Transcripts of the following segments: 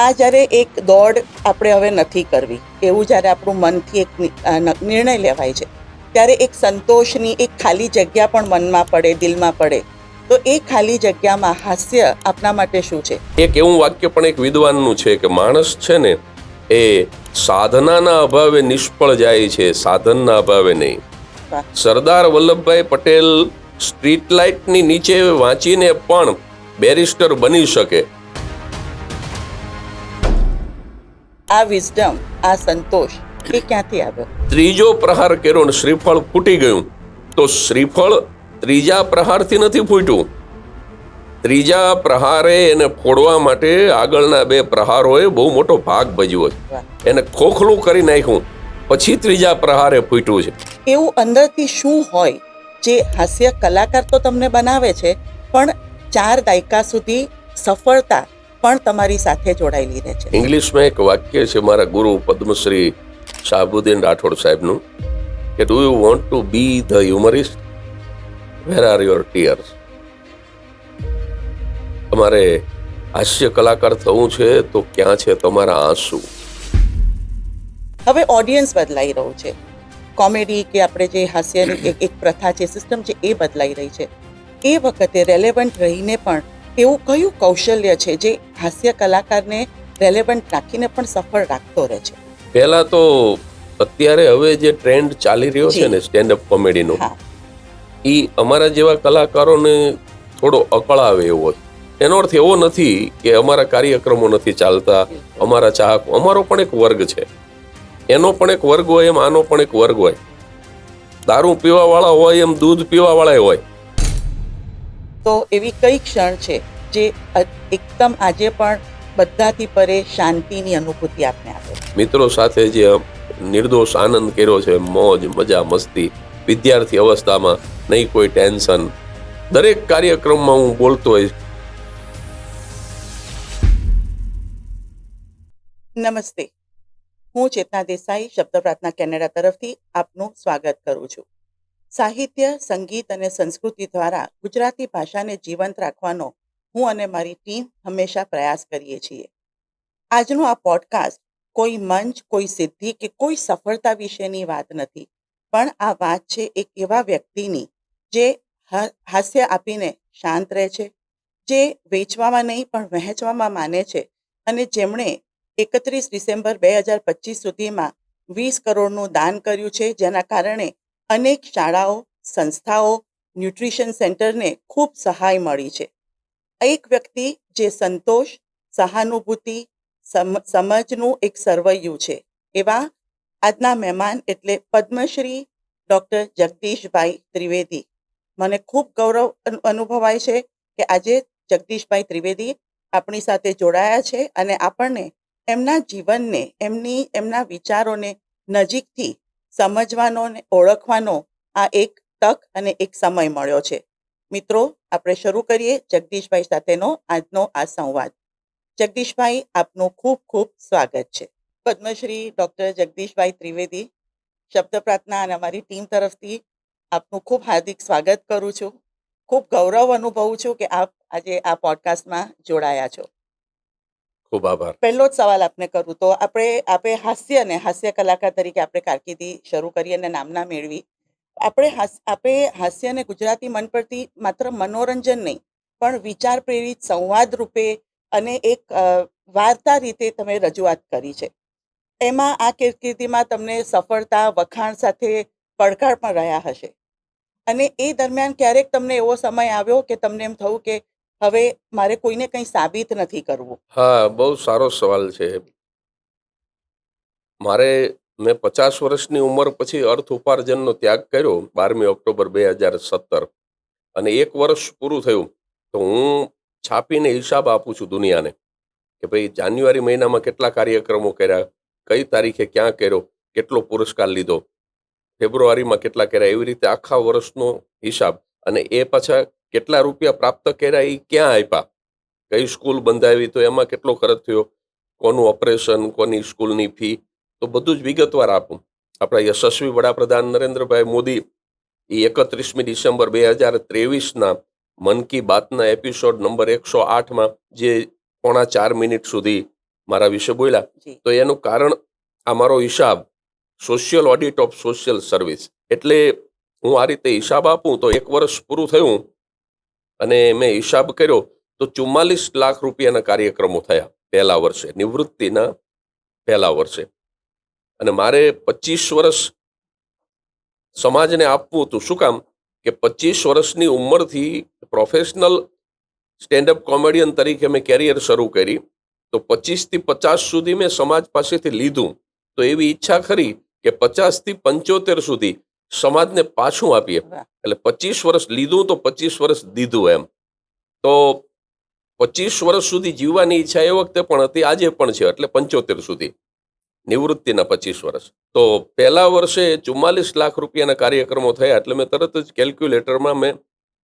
આ જ્યારે એક દોડ આપણે હવે નથી કરવી એવું જ્યારે આપણું મનથી એક નિર્ણય લેવાય છે ત્યારે એક સંતોષની એક ખાલી જગ્યા પણ મનમાં પડે, દિલમાં પડે, તો એ ખાલી જગ્યામાં હાસ્ય આપના માટે શું છે? એક એવું વાક્ય પણ એક વિદ્વાનનું છે કે માણસ છે ને એ સાધનાના અભાવે નિષ્ફળ જાય છે, સાધનના અભાવે નહીં. વાહ. સરદાર વલ્લભભાઈ પટેલ સ્ટ્રીટ લાઇટની નીચે વાંચીને પણ બેરિસ્ટર બની શકે. આ વિઝડમ, આ સંતોષ એ ક્યાંથી આવ્યો? ત્રીજો પ્રહાર કર્યો ને શ્રીફળ ફૂટી ગયું. તો શ્રીફળ ત્રીજા પ્રહારથી નથી ફૂટ્યું. ત્રીજા પ્રહારે એને ફોડવા માટે આગળના બે પ્રહારોએ બહુ મોટો ભાગ ભજવ્યો છે. વાહ. એને ખોખલું કરી નાખ્યું, પછી ત્રીજા પ્રહારે ફૂટ્યું છે. એવું અંદરથી શું હોય જે હાસ્ય કલાકાર તો તમને બનાવે છે, પણ 4 દાયકા સુધી સફળતા પણ તમારી સાથે જોડાયેલી રહે છે? ઇંગ્લિશમાં એક વાક્ય છે મારા ગુરુ પદ્મશ્રી શાહબુદ્દીન રાઠોડ સાહેબનું કે do you want to be the humorist? Where are your tears? તમારે હાસ્ય કલાકાર થવું છે તો ક્યાં છે તમારા આંસુ? હવે ઓડિયન્સ બદલાઈ રહ્યું છે. કોમેડી કે આપણે જે હાસ્યની એક પ્રથા છે, સિસ્ટમ છે, એ બદલાઈ રહી છે. એ વખતે રેલેવન્ટ રહીને પણ એવું કયું કૌશલ્ય છે જે હાસ્ય કલાકારને રેલેવન્ટ રાખીને પણ સફળ રાખતો રહે છે? પહેલા તો અત્યારે હવે જે ટ્રેન્ડ ચાલી રહ્યો છે ને સ્ટેન્ડઅપ કોમેડીનો, હા, એ અમારા જેવા કલાકારોને થોડો અકળાવે એવો છે. એનો અર્થ એવો નથી કે અમારા કાર્યક્રમો નથી ચાલતા, અમારા ચાહકો, અમારો પણ એક વર્ગ છે. એનો પણ એક વર્ગ હોય એમ આનો પણ એક વર્ગ હોય. દારૂ પીવા વાળા હોય એમ દૂધ પીવા વાળા હોય. તો એવી કઈ ક્ષણ છે જે એકદમ આજે પણ બધાથી પરે શાંતિની અનુભૂતિ આપને આપે? મિત્રો સાથે જે નિર્દોષ આનંદ કર્યો છે, મોજ મજા મસ્તી, વિદ્યાર્થી અવસ્થામાં નહીં કોઈ ટેન્શન, દરેક કાર્યક્રમમાં હું બોલતો હોય. નમસ્તે, હું ચેતના દેસાઈ શબ્દ પ્રાર્થના કેનેડા તરફથી આપનું સ્વાગત કરું છું. સાહિત્ય, સંગીત અને સંસ્કૃતિ દ્વારા ગુજરાતી ભાષાને જીવંત રાખવાનો હું અને મારી ટીમ હંમેશા પ્રયાસ કરીએ છીએ. આજનો આ પોડકાસ્ટ કોઈ મંચ, કોઈ સિદ્ધિ કે કોઈ સફળતા વિશેની વાત નથી, પણ આ વાત છે એક એવા વ્યક્તિની જે હાસ્ય આપીને શાંત રહે છે, જે વેચવામાં નહીં પણ વહેંચવામાં માને છે, અને જેમણે 31 ડિસેમ્બર 2025 સુધીમાં 20 કરોડનું દાન કર્યું છે, જેના કારણે અનેક શાળાઓ, સંસ્થાઓ, ન્યુટ્રિશન સેન્ટરને ખૂબ સહાય મળી છે. એક વ્યક્તિ જે સંતોષ, સહાનુભૂતિ, સમજનું એક સરવૈયું છે. એવા આજના મહેમાન એટલે પદ્મશ્રી ડૉક્ટર જગદીશભાઈ ત્રિવેદી. મને ખૂબ ગૌરવ અનુભવાય છે કે આજે જગદીશભાઈ ત્રિવેદી આપણી સાથે જોડાયા છે અને આપણને એમના જીવનને, એમના વિચારોને નજીકથી સમજવાનો અને ઓળખવાનો આ એક તક અને એક સમય મળ્યો છે. મિત્રો, આપણે શરૂ કરીએ જગદીશભાઈ સાથેનો આજનો આ સંવાદ. જગદીશભાઈ, આપનું ખૂબ ખૂબ સ્વાગત છે. પદ્મશ્રી ડૉક્ટર જગદીશભાઈ ત્રિવેદી, શબ્દ પ્રાર્થના અને અમારી ટીમ તરફથી આપનું ખૂબ હાર્દિક સ્વાગત કરું છું. ખૂબ ગૌરવ અનુભવું છું કે આપ આજે આ પોડકાસ્ટમાં જોડાયા છો. ખૂબ આભાર. પહેલો જ સવાલ આપને કરું તો આપણે હાસ્ય કલાકાર તરીકે આપણે કારકિર્દી શરૂ કરી અને નામના મેળવી. આપણે હાસ્યને ગુજરાતી મન પરથી માત્ર મનોરંજન નહીં પણ વિચાર પ્રેરિત સંવાદ રૂપે અને એક વાર્તા રીતે તમે રજૂઆત કરી છે. એમાં આ કારકિર્દીમાં તમને સફળતા, વખાણ સાથે પડકાર પણ રહ્યા હશે, અને એ દરમિયાન ક્યારેક તમને એવો સમય આવ્યો કે તમને એમ થયું કે હવે મારે કોઈને કંઈ સાબિત નથી કરવું? હા, બહુ સારો સવાલ છે. મેં 50 વર્ષની ઉંમર પછી અર્થ ઉપાર્જનનો ત્યાગ કર્યો 12મી ઓક્ટોબર 2017, અને 1 વર્ષ પૂરું થયું તો હું છાપીને હિસાબ આપું છું દુનિયાને કે ભાઈ જાન્યુઆરી મહિનામાં કેટલા કાર્યક્રમો કર્યા, કઈ તારીખે ક્યાં કર્યો, કેટલો પુરસ્કાર લીધો, ફેબ્રુઆરીમાં કેટલા કર્યા, એવી રીતે આખા વર્ષનો હિસાબ. અને એ પાછા કેટલા રૂપિયા પ્રાપ્ત કર્યા, એ ક્યાં આપ્યા, કઈ સ્કૂલ બંધાવી તો એમાં કેટલો ખર્ચ થયો, કોનું ઓપરેશન, કોની સ્કૂલની ફી, તો બધું જ વિગતવાર આપું. આપણા યશસ્વી વડાપ્રધાન નરેન્દ્રભાઈ મોદી એ 31મી ડિસેમ્બર 2023ના મન કી બાતના એપિસોડ નંબર 108માં જે 3.25 મિનિટ સુધી મારા વિશે બોલ્યા, જી તો એનું કારણ આ મારો હિસાબ social audit of social service. એટલે હું આ રીતે હિસાબ આપું તો 1 વર્ષ પૂરું થયું અને મેં હિસાબ કર્યો તો 44 લાખ રૂપિયાના કાર્યક્રમો થયા પહેલા વર્ષે, નિવૃત્તિના પહેલા વર્ષે. અને મારે 25 વર્ષ સમાજને આપવું હતું. શું કામ? કે 25 વર્ષની ઉંમરથી પ્રોફેશનલ સ્ટેન્ડઅપ કોમેડિયન તરીકે મેં કેરિયર શરૂ કરી, તો 25 થી 50 સુધી મેં સમાજ પાસેથી લીધું. તો એવી ઈચ્છા ખરી કે 50 થી 75 સુધી સમાજને પાછું આપીએ. વાહ એટલે 25 વર્ષ લીધું તો 25 વર્ષ દીધું એમ. તો 25 વર્ષ સુધી જીવવાની ઈચ્છા એ વખતે પણ હતી, આજે પણ છે, એટલે 75 સુધી, નિવૃત્તિના 25 વર્ષ. તો પહેલા વર્ષે 44 લાખ રૂપિયાના કાર્યક્રમો થયા. એટલે મેં તરત જ કેલ્ક્યુલેટરમાં મેં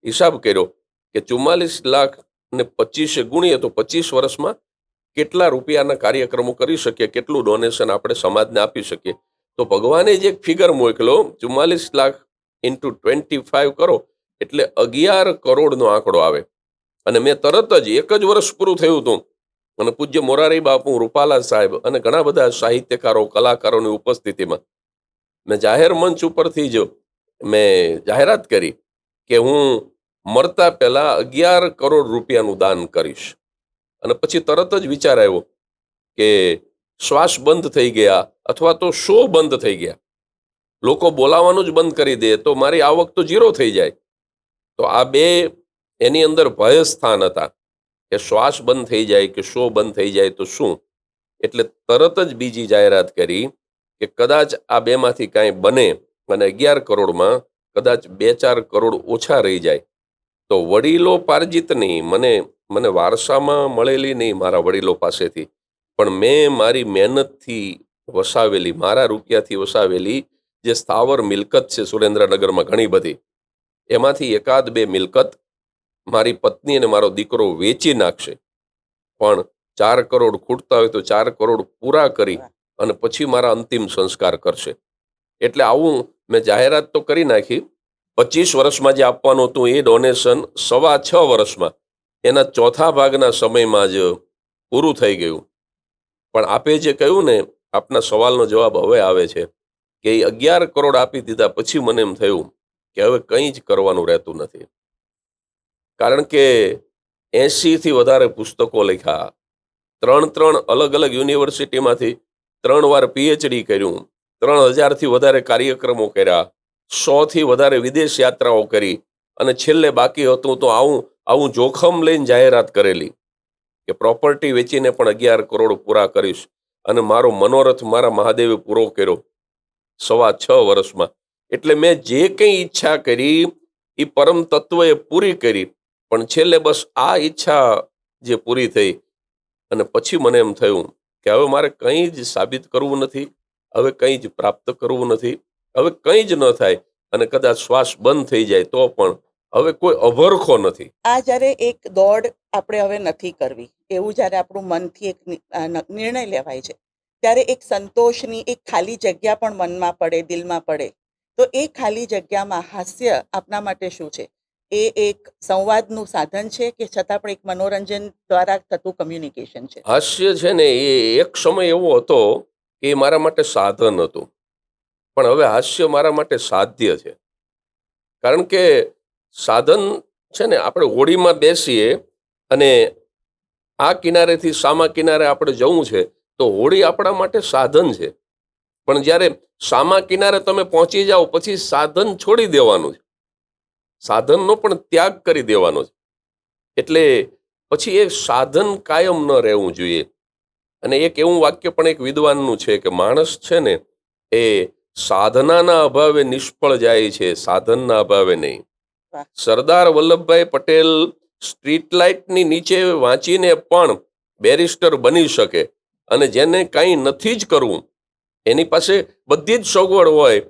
હિસાબ કર્યો કે 44 લાખ ને 25 ગુણીએ તો 25 વર્ષમાં કેટલા રૂપિયાના કાર્યક્રમો કરી શકીએ, કેટલું ડોનેશન આપણે સમાજને આપી શકીએ. તો ભગવાને જ એક ફિગર મોકલો, 44 લાખ ઇન્ટુ 25 કરો એટલે 11 કરોડનો આંકડો આવે. અને મેં તરત જ 1 જ વર્ષ પૂરું થયું હતું અને પૂજ્ય મોરારી બાપુ, રૂપાલા સાહેબ અને ઘણા બધા સાહિત્યકારો, કલાકારોની ઉપસ્થિતિમાં મેં જાહેર મંચ ઉપરથી જ મેં જાહેરાત કરી કે હું મરતા પહેલા 11 કરોડ રૂપિયાનું દાન કરીશ. અને પછી તરત જ વિચાર આવ્યો કે શ્વાસ બંધ થઈ ગયા અથવા તો શો બંધ થઈ ગયા, લોકો બોલાવાનું જ બંધ કરી દે તો મારી આવક તો 0 થઈ જાય. તો આ બે એની અંદર ભય સ્થાન હતા કે શ્વાસ બંધ થઈ જાય કે શો બંધ થઈ જાય તો શું. એટલે તરત જ બીજી જાહેરાત કરી કે કદાચ આ બેમાંથી કાંઈ બને અને 11 કરોડમાં કદાચ 2-4 કરોડ ઓછા રહી જાય તો વડીલો પાર્જિત નહીં, મને વારસામાં મળેલી નહીં મારા વડીલો પાસેથી, પણ મેં મારી મહેનતથી વસાવેલી, મારા રૂપિયાથી વસાવેલી જે સ્થાવર મિલકત છે સુરેન્દ્રનગરમાં ઘણી બધી, એમાંથી 1-2 મિલકત મારી પત્ની અને મારો દીકરો વેચી નાખશે, પણ 4 કરોડ ખૂટતા હોય તો 4 કરોડ પૂરા કરી અને પછી મારા અંતિમ સંસ્કાર કરશે. એટલે આવું મેં જાહેરાત તો કરી નાખી. 25 વર્ષમાં જે આપવાનું હતું એ ડોનેશન 6.25 વર્ષમાં એના ચોથા ભાગના સમયમાં જ પૂરું થઈ ગયું. પણ આપે જે કહ્યું ને, આપના સવાલનો જવાબ હવે આવે છે કે 11 કરોડ આપી દીધા પછી મને એમ થયું કે હવે કંઈ જ કરવાનું રહેતું નથી. કારણ કે 80 થી વધારે પુસ્તકો લખ્યા, 3 અલગ અલગ યુનિવર્સિટીમાંથી 3 વાર PhD કર્યું, 3000 થી વધારે કાર્યક્રમો કર્યા, 100 થી વધારે વિદેશ યાત્રાઓ કરી અને છેલ્લે બાકી હતું તો આવું જોખમ લઈને જાહેરાત કરેલી કે પ્રોપર્ટી વેચીને પણ 11 કરોડ પૂરા કરીશ. અને મારો મનોરથ મારા મહાદેવે પૂરો કર્યો 6.25 વર્ષમાં. એટલે મેં જે કંઈ ઈચ્છા કરી એ પરમ તત્વએ પૂરી કરી, પણ છેલ્લે બસ આ ઈચ્છા જે પૂરી થઈ અને પછી મને એમ થયું કે હવે મારે કંઈ જ સાબિત કરવું નથી, હવે કંઈ જ પ્રાપ્ત કરવું નથી, હવે કંઈ જ ન થાય અને કદાચ શ્વાસ બંધ થઈ જાય તો પણ હવે કોઈ અભરખો નથી. આ જ્યારે એક દોડ આપણે હવે નથી કરવી એવું જ્યારે આપણું મનથી એક નિર્ણય લેવાય છે, ત્યારે એક સંતોષની એક ખાલી જગ્યા પણ મનમાં પડે, દિલમાં પડે. તો એ ખાલી જગ્યામાં હાસ્ય આપના માટે શું છે? એ એક સંવાદનું સાધન છે કે છતાં પણ એક મનોરંજન દ્વારા થતું કમ્યુનિકેશન છે? હાસ્ય છે ને એ એક સમય એવો હતો કે એ મારા માટે સાધન હતું, પણ હવે હાસ્ય મારા માટે સાધ્ય છે. કારણ કે સાધન છે ને, આપણે હોડીમાં બેસીએ અને આ કિનારેથી સામા કિનારે આપણે જવું છે તો હોડી આપણા માટે સાધન છે, પણ જ્યારે સામા કિનારે તમે પહોંચી જાઓ પછી સાધન છોડી દેવાનું છે, સાધનનો પણ ત્યાગ કરી દેવાનો છે. એટલે પછી એ સાધન કાયમ ન રહેવું જોઈએ. અને એક એવું વાક્ય પણ એક વિદ્વાનનું છે કે માણસ છે ને એ સાધનાના અભાવે નિષ્ફળ જાય છે, સાધનના અભાવે નહીં. વાહ. સરદાર વલ્લભભાઈ પટેલ સ્ટ્રીટ લાઇટની નીચે વાંચીને પણ બેરિસ્ટર બની શકે, અને જેને કંઈ નથી જ કરવું, એની પાસે બધી જ સગવડ હોય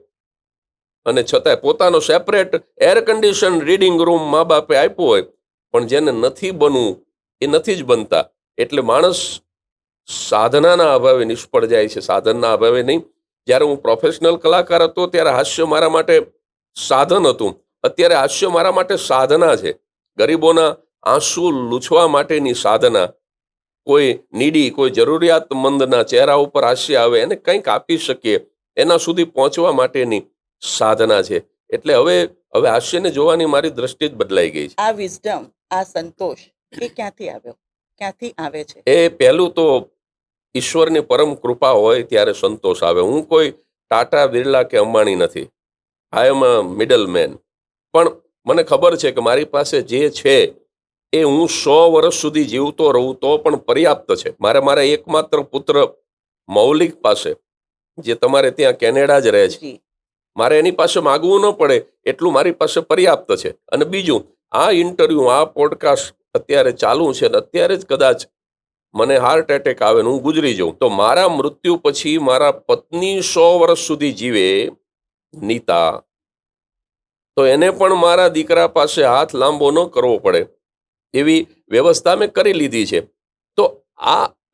અને છતાંય પોતાનો separate air condition reading room મા બાપે આપ્યો હોય, પણ જેને નથી બનવું એ નથી જ બનતા. એટલે માણસ સાધનાના અભાવે નિષ્ફળ જાય છે, સાધનના અભાવે નહીં. જ્યારે હું પ્રોફેશનલ કલાકાર હતો ત્યારે હાસ્ય મારા માટે સાધન હતું, અત્યારે હાસ્ય મારા માટે સાધના છે. ગરીબોના આંસુ લૂછવા માટેની સાધના, કોઈ નીડી, કોઈ જરૂરિયાતમંદના ચહેરા ઉપર હાસ્ય આવે, એને કંઈક આપી શકીએ, એના સુધી પહોંચવા માટેની સાધના છે. એટલે હવે હાસ્યને જોવાની મારી દ્રષ્ટિ જ બદલાઈ ગઈ છે. આ વિઝડમ, આ સંતોષ એ ક્યાંથી આવ્યો, ક્યાંથી આવે છે? એ પહેલું તો ઈશ્વરની પરમ કૃપા હોય ત્યારે સંતોષ આવે. હું કોઈ ટાટા, બિરલા કે અંબાણી નથી. આઈ એમ અ મિડલ મેન. પણ મને ખબર છે કે મારી પાસે જે છે એ હું 100 વર્ષ સુધી જીવતો રહું તો પણ પર્યાપ્ત છે. મારા એકમાત્ર પુત્ર મૌલિક પાસે, જે તમારે ત્યાં કેનેડા જ રહે છે, જી, મારે એની પાસે માગવું ન પડે એટલું મારી પાસે પર્યાપ્ત છે. અને બીજું, આ ઇન્ટરવ્યુ, આ પોડકાસ્ટ અત્યારે ચાલુ છે ને અત્યારે જ કદાચ મને હાર્ટ એટેક આવે ને હું ગુજરી જાઉં, તો મારા મૃત્યુ પછી મારા પત્ની 100 વર્ષ સુધી જીવે, નીતા, તો એને પણ મારા દીકરા પાસે હાથ લાંબો ન કરવો પડે એવી વ્યવસ્થા મેં કરી લીધી છે. તો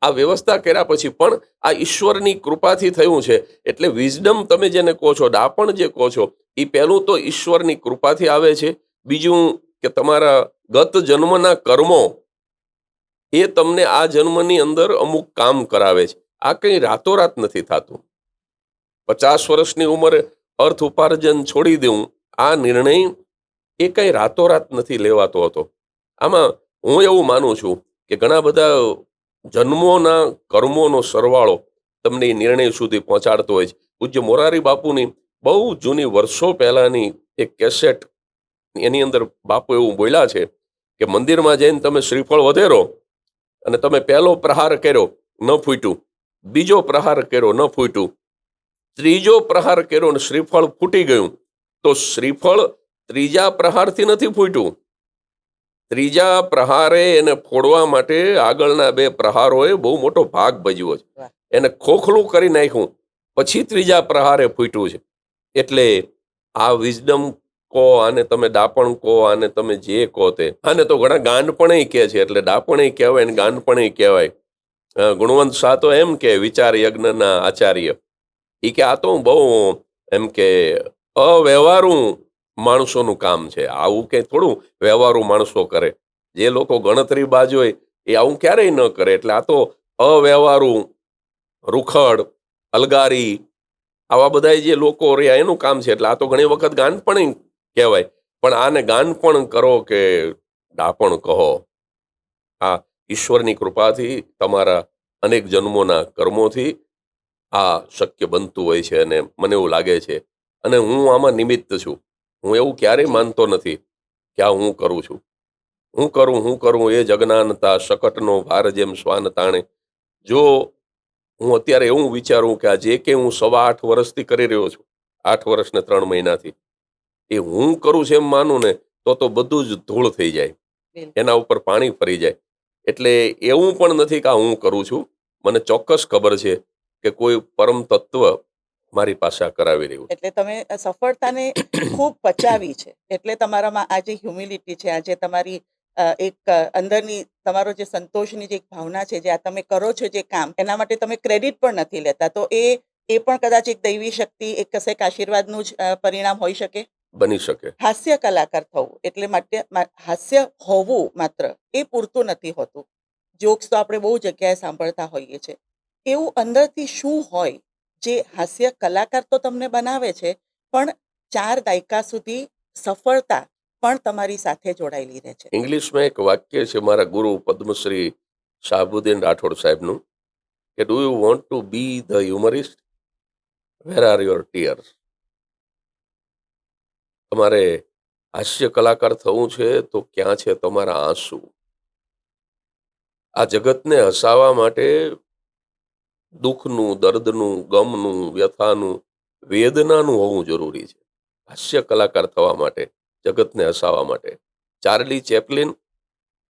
આ વ્યવસ્થા કર્યા પછી પણ આ ઈશ્વરની કૃપાથી થયું છે. એટલે વિઝડમ તમે જેને કહો છો, ડાપણ જે કહો છો, એ પહેલું તો ઈશ્વરની કૃપાથી આવે છે. બીજું કે તમારા ગત જન્મના કર્મો એ તમને આ જન્મની અંદર અમુક કામ કરાવે છે. આ કંઈ રાતોરાત નથી થતું. 50 વર્ષની ઉંમરે અર્થ ઉપાર્જન છોડી દઉં, આ નિર્ણય એ કંઈ રાતોરાત નથી લેવાતો હતો. આમાં હું એવું માનું છું કે ઘણા બધા જન્મોના કર્મોનો સરવાળો તમને એ નિર્ણય સુધી પહોંચાડતો હોય છે. પૂજ્ય મોરારી બાપુની બહુ જૂની, વર્ષો પહેલાની એક કેસેટ, એની અંદર બાપુ એવું બોલ્યા છે કે મંદિરમાં જઈને તમે શ્રીફળ વધેરો અને તમે પહેલો પ્રહાર કર્યો, ન ફૂટ્યું, બીજો પ્રહાર કર્યો, ન ફૂટ્યું, ત્રીજો પ્રહાર કર્યો ને શ્રીફળ ફૂટી ગયું, તો શ્રીફળ ત્રીજા પ્રહારથી નથી ફૂટ્યું. ત્રીજા પ્રહારે એને ફોડવા માટે આગળના 2 પ્રહારોએ બહુ મોટો ભાગ ભજવ્યો છે. વાહ. એને ખોખલું કરી નાખ્યું, પછી ત્રીજા પ્રહારે ફૂટ્યું છે. એટલે આ વિઝડમ કહો, આને તમે ડાપણ કહો, આને તમે જે કહો તે, આને તો ઘણા ગાંડપણે કહે છે. એટલે ડાપણે કહેવાય ને ગાંડપણે કહેવાય. ગુણવંત શાહ તો એમ કે વિચાર યજ્ઞના આચાર્ય, એ કે આ તો બહુ એમ કે અવ્યવહારુ માણસોનું કામ છે. આવું કંઈ થોડું વ્યવહારુ માણસો કરે. જે લોકો ગણતરીબાજ હોય એ આવું ક્યારેય ન કરે. એટલે આ તો અવ્યવહારુ, રૂખડ, અલગારી, આવા બધા જે લોકો રહ્યા એનું કામ છે. એટલે આ તો ઘણી વખત ગાંડપણ કહેવાય. પણ આને ગાંડપણ કરો કે ડાપણ કહો, આ ઈશ્વરની કૃપાથી, તમારા અનેક જન્મોના કર્મોથી આ શક્ય બનતું હોય છે. અને મને એવું લાગે છે, અને હું આમાં નિમિત્ત છું. હું એવું ક્યારેય માનતો નથી કે આ હું કરું છું. હું કરું એ જ અજ્ઞાનતા, શકટનો ભાર જેમ શ્વાન તાણે. જો હું અત્યારે એવું વિચારું કે આ જે કે હું 8.25 વર્ષથી કરી રહ્યો છું, 8 વર્ષ ને 3 મહિનાથી, એ હું કરું છું એમ માનું ને તો બધું જ ધૂળ થઈ જાય, બિલકુલ. એના ઉપર પાણી ફરી જાય. એટલે એવું પણ નથી કે આ હું કરું છું. મને ચોક્કસ ખબર છે કે કોઈ પરમ તત્વ મારી પાસે આ કરાવી રહ્યું છે. એટલે તમે સફળતાને ખૂબ પચાવી છે. એટલે તમારામાં આ જે હ્યુમિલિટી છે, આ જે તમારી એક અંદરની તમારો જે સંતોષની જે એક ભાવના છે, જે આ તમે કરો છો જે કામ, એના માટે તમે ક્રેડિટ પણ નથી લેતા. તો એ પણ કદાચ એક દૈવી શક્તિ, એક કશેક આશીર્વાદનું જ પરિણામ હોઈ શકે. બની શકે. હાસ્ય કલાકાર થવું એટલે માટે હાસ્ય હોવું માત્ર એ પૂરતું નથી હોતું. જોક્સ તો આપણે બહુ જગ્યાએ સાંભળતા હોઈએ છીએ. એવું અંદરથી શું હોય જે હાસ્ય કલાકાર તો તમને બનાવે છે, પણ 4 દાયકા સુધી સફળતા પણ તમારી સાથે જોડાયેલી રહે છે? ઇંગ્લિશમાં એક વાક્ય છે મારા ગુરુ પદ્મશ્રી શાહબુદ્દીન રાઠોડ સાહેબનું, કે do you want to be the humorist, where are your tears. તમારે હાસ્ય કલાકાર થવું છે તો ક્યાં છે તમારા આંસુ? આ જગતને હસાવવા માટે દુઃખનું, દર્દનું, ગમનું, વ્યથાનું, વેદનાનું હોવું જરૂરી છે હાસ્ય કલાકાર થવા માટે, જગતને હસાવવા માટે. ચાર્લી ચેપ્લિન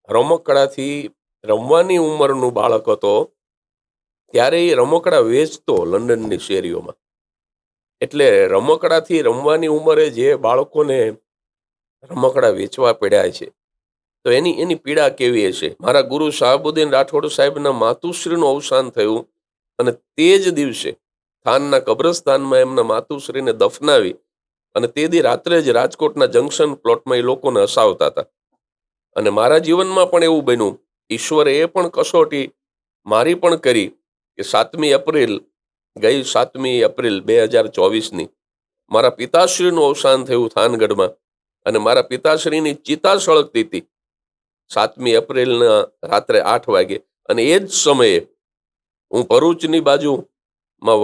રમકડાથી, રમવાની ઉંમરનું બાળક હતો ત્યારે એ રમકડા વેચતો લંડનની શેરીઓમાં. એટલે રમકડાથી રમવાની ઉંમરે જે બાળકોને રમકડા વેચવા પડ્યા છે, તો એની પીડા કેવી હશે. મારા ગુરુ શાહબુદ્દીન રાઠોડ સાહેબના માતુશ્રીનું અવસાન થયું અને તે જ દિવસે થાનના કબ્રસ્તાનમાં એમના માતુશ્રીને દફનાવી અને તે દી રાત્રે જ રાજકોટના જંકશન પ્લોટમાં એ લોકોને હસાવતા હતા. અને મારા જીવનમાં પણ એવું બન્યું. ઈશ્વરે એ પણ કસોટી મારી પણ કરી કે 7મી એપ્રિલ 2024ની મારા પિતાશ્રીનું અવસાન થયું થાનગઢમાં, અને મારા પિતાશ્રીની ચિતા સળગતી હતી 7મી એપ્રિલના રાત્રે 8 વાગે. અને એ જ સમયે હું ભરૂચની બાજુમાં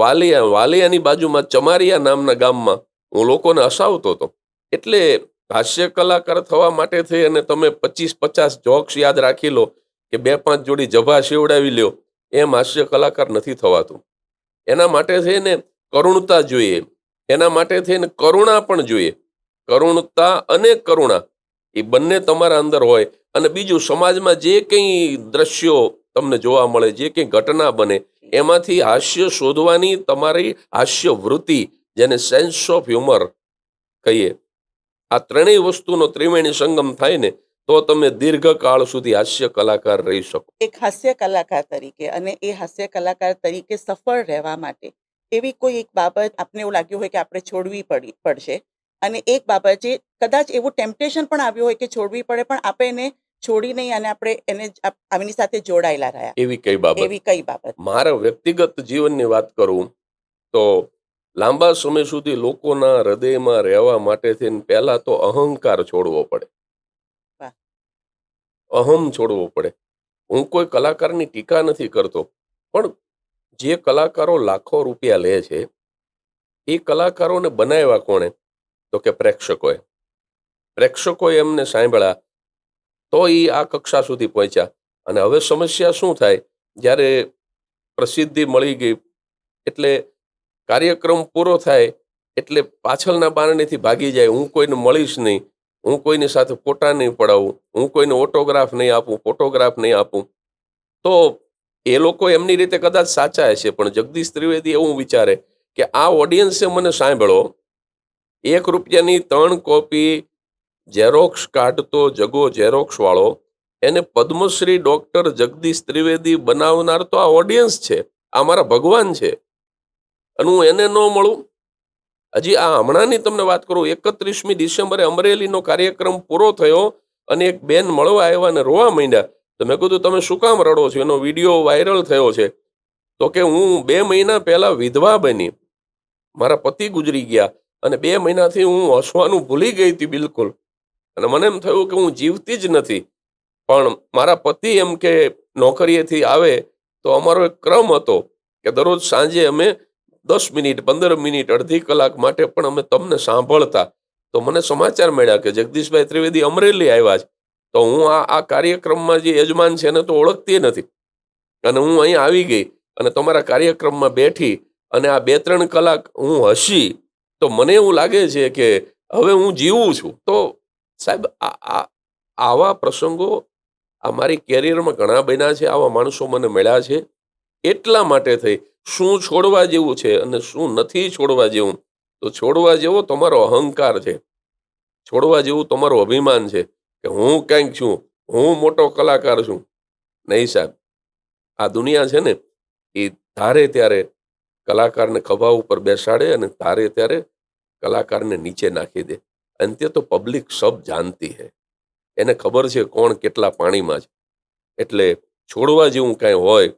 વાલિયાની બાજુમાં ચમારિયા નામના ગામમાં હું લોકોને હસાવતો હતો. એટલે હાસ્ય કલાકાર થવા માટે થઈ અને તમે 25-50 જોક્સ યાદ રાખી લો કે 2-5 જોડી જભા શેવડાવી લ્યો, એમ હાસ્ય કલાકાર નથી થવાતું. એના માટે થઈને કરુણતા જોઈએ, એના માટે થઈને કરુણા પણ જોઈએ. કરુણતા અને કરુણા એ બંને તમારા અંદર હોય. અને બીજું, સમાજમાં જે કંઈ દ્રશ્યો તમને જોવા મળે, જે કંઈ ઘટના બને, એમાંથી હાસ્ય શોધવાની તમારી હાસ્ય વૃત્તિ, જેને સેન્સ ઓફ હ્યુમર કહીએ, આ ત્રણેય વસ્તુનો ત્રિવેણી સંગમ થાય ને તો તમે દીર્ઘકાળ સુધી હાસ્ય કલાકાર રહી શકો. એક હાસ્ય કલાકાર તરીકે અને એ હાસ્ય કલાકાર તરીકે સફળ રહેવા માટે એવી કોઈ એક બાબત આપને એવું લાગ્યું હોય કે આપણે છોડવી પડશે, અને એક બાબત જે કદાચ એવું ટેમ્પટેશન પણ આવ્યું હોય કે છોડવી પડે, પણ આપણે એને છોડી નહીં અને આપણે એને આની સાથે જોડાયેલા રહ્યા, એવી કઈ બાબત? એવી કઈ બાબત? મારા વ્યક્તિગત જીવનની વાત કરું તો લાંબા સમય સુધી લોકોના હૃદયમાં રહેવા માટે થઈને પહેલા તો અહંકાર છોડવો પડે. વાહ. અહમ છોડવો પડે. હું કોઈ કલાકારની ટીકા નથી કરતો, પણ જે કલાકારો લાખો રૂપિયા લે છે એ કલાકારોને બનાવ્યા કોણે? તો કે પ્રેક્ષકોએ. પ્રેક્ષકોએ એમને સાંભળ્યા તો એ આ કક્ષા સુધી પહોંચ્યા. અને હવે સમસ્યા શું થાય, જ્યારે પ્રસિદ્ધિ મળી ગઈ એટલે કાર્યક્રમ પૂરો થાય એટલે પાછળના બારણેથી ભાગી જાય. હું કોઈને મળીશ નહીં, હું કોઈની સાથે ફોટા નહીં પડાવું, હું કોઈને ઓટોગ્રાફ નહીં આપું, ફોટોગ્રાફ નહીં આપું. તો એ લોકો એમની રીતે કદાચ સાચા હશે, પણ જગદીશ ત્રિવેદી એવું વિચારે કે આ ઓડિયન્સે મને સાંભળો, 1 રૂપિયાની 3 કોપી ઝેરોક્સ કાઢતો જગો ઝેરોક્સ વાળો, એને પદ્મશ્રી ડોક્ટર જગદીશ ત્રિવેદી બનાવનાર તો આ ઓડિયન્સ છે, આ મારા ભગવાન છે, અને હું એને ન મળું. હજી આ હમણાંની તમને વાત કરું, 31મી ડિસેમ્બરે અમરેલીનો કાર્યક્રમ પૂરો થયો અને એક બેન મળવા આવ્યા અને રોવા માંડ્યા. તો મેં કીધું તમે શું કામ રડો છો? એનો વિડીયો વાયરલ થયો છે. તો કે હું 2 મહિના પહેલા વિધવા બની, મારા પતિ ગુજરી ગયા અને 2 મહિનાથી હું હસવાનું ભૂલી ગઈ હતી બિલકુલ, અને મને એમ થયું કે હું જીવતી જ નથી. પણ મારા પતિ એમ કે નોકરીએથી આવે તો અમારો એક ક્રમ હતો કે દરરોજ સાંજે અમે 10 મિનિટ, 15 મિનિટ, અડધી કલાક માટે પણ અમે તમને સાંભળતા. તો મને સમાચાર મળ્યા કે જગદીશભાઈ ત્રિવેદી અમરેલી આવ્યા છે. તો હું આ કાર્યક્રમમાં જે યજમાન છે એને તો ઓળખતી નથી, અને હું અહીંયા આવી ગઈ અને તમારા કાર્યક્રમમાં બેઠી અને આ 2-3 કલાક હું હસી, તો મને એવું લાગે છે કે હવે હું જીવું છું. તો સાહેબ, આવા પ્રસંગો આ મારી કેરિયરમાં ઘણા બન્યા છે. આવા માણસો મને મળ્યા છે. એટલા માટે થઈ શું છોડવા જેવું છે અને શું નથી છોડવા જેવું? તો છોડવા જેવો તમારો અહંકાર છે, છોડવા જેવું તમારું અભિમાન છે કે હું કંઈક છું, હું મોટો કલાકાર છું. નહીં સાહેબ, આ દુનિયા છે ને એ ધારે ત્યારે કલાકારને ખભા ઉપર બેસાડે અને ધારે ત્યારે કલાકારને નીચે નાખી દે. અંતે તો પબ્લિક સબ જાનતી હૈ, એને ખબર છે કોણ કેટલા પાણીમાં છે. એટલે છોડવા જેવું કાંઈ હોય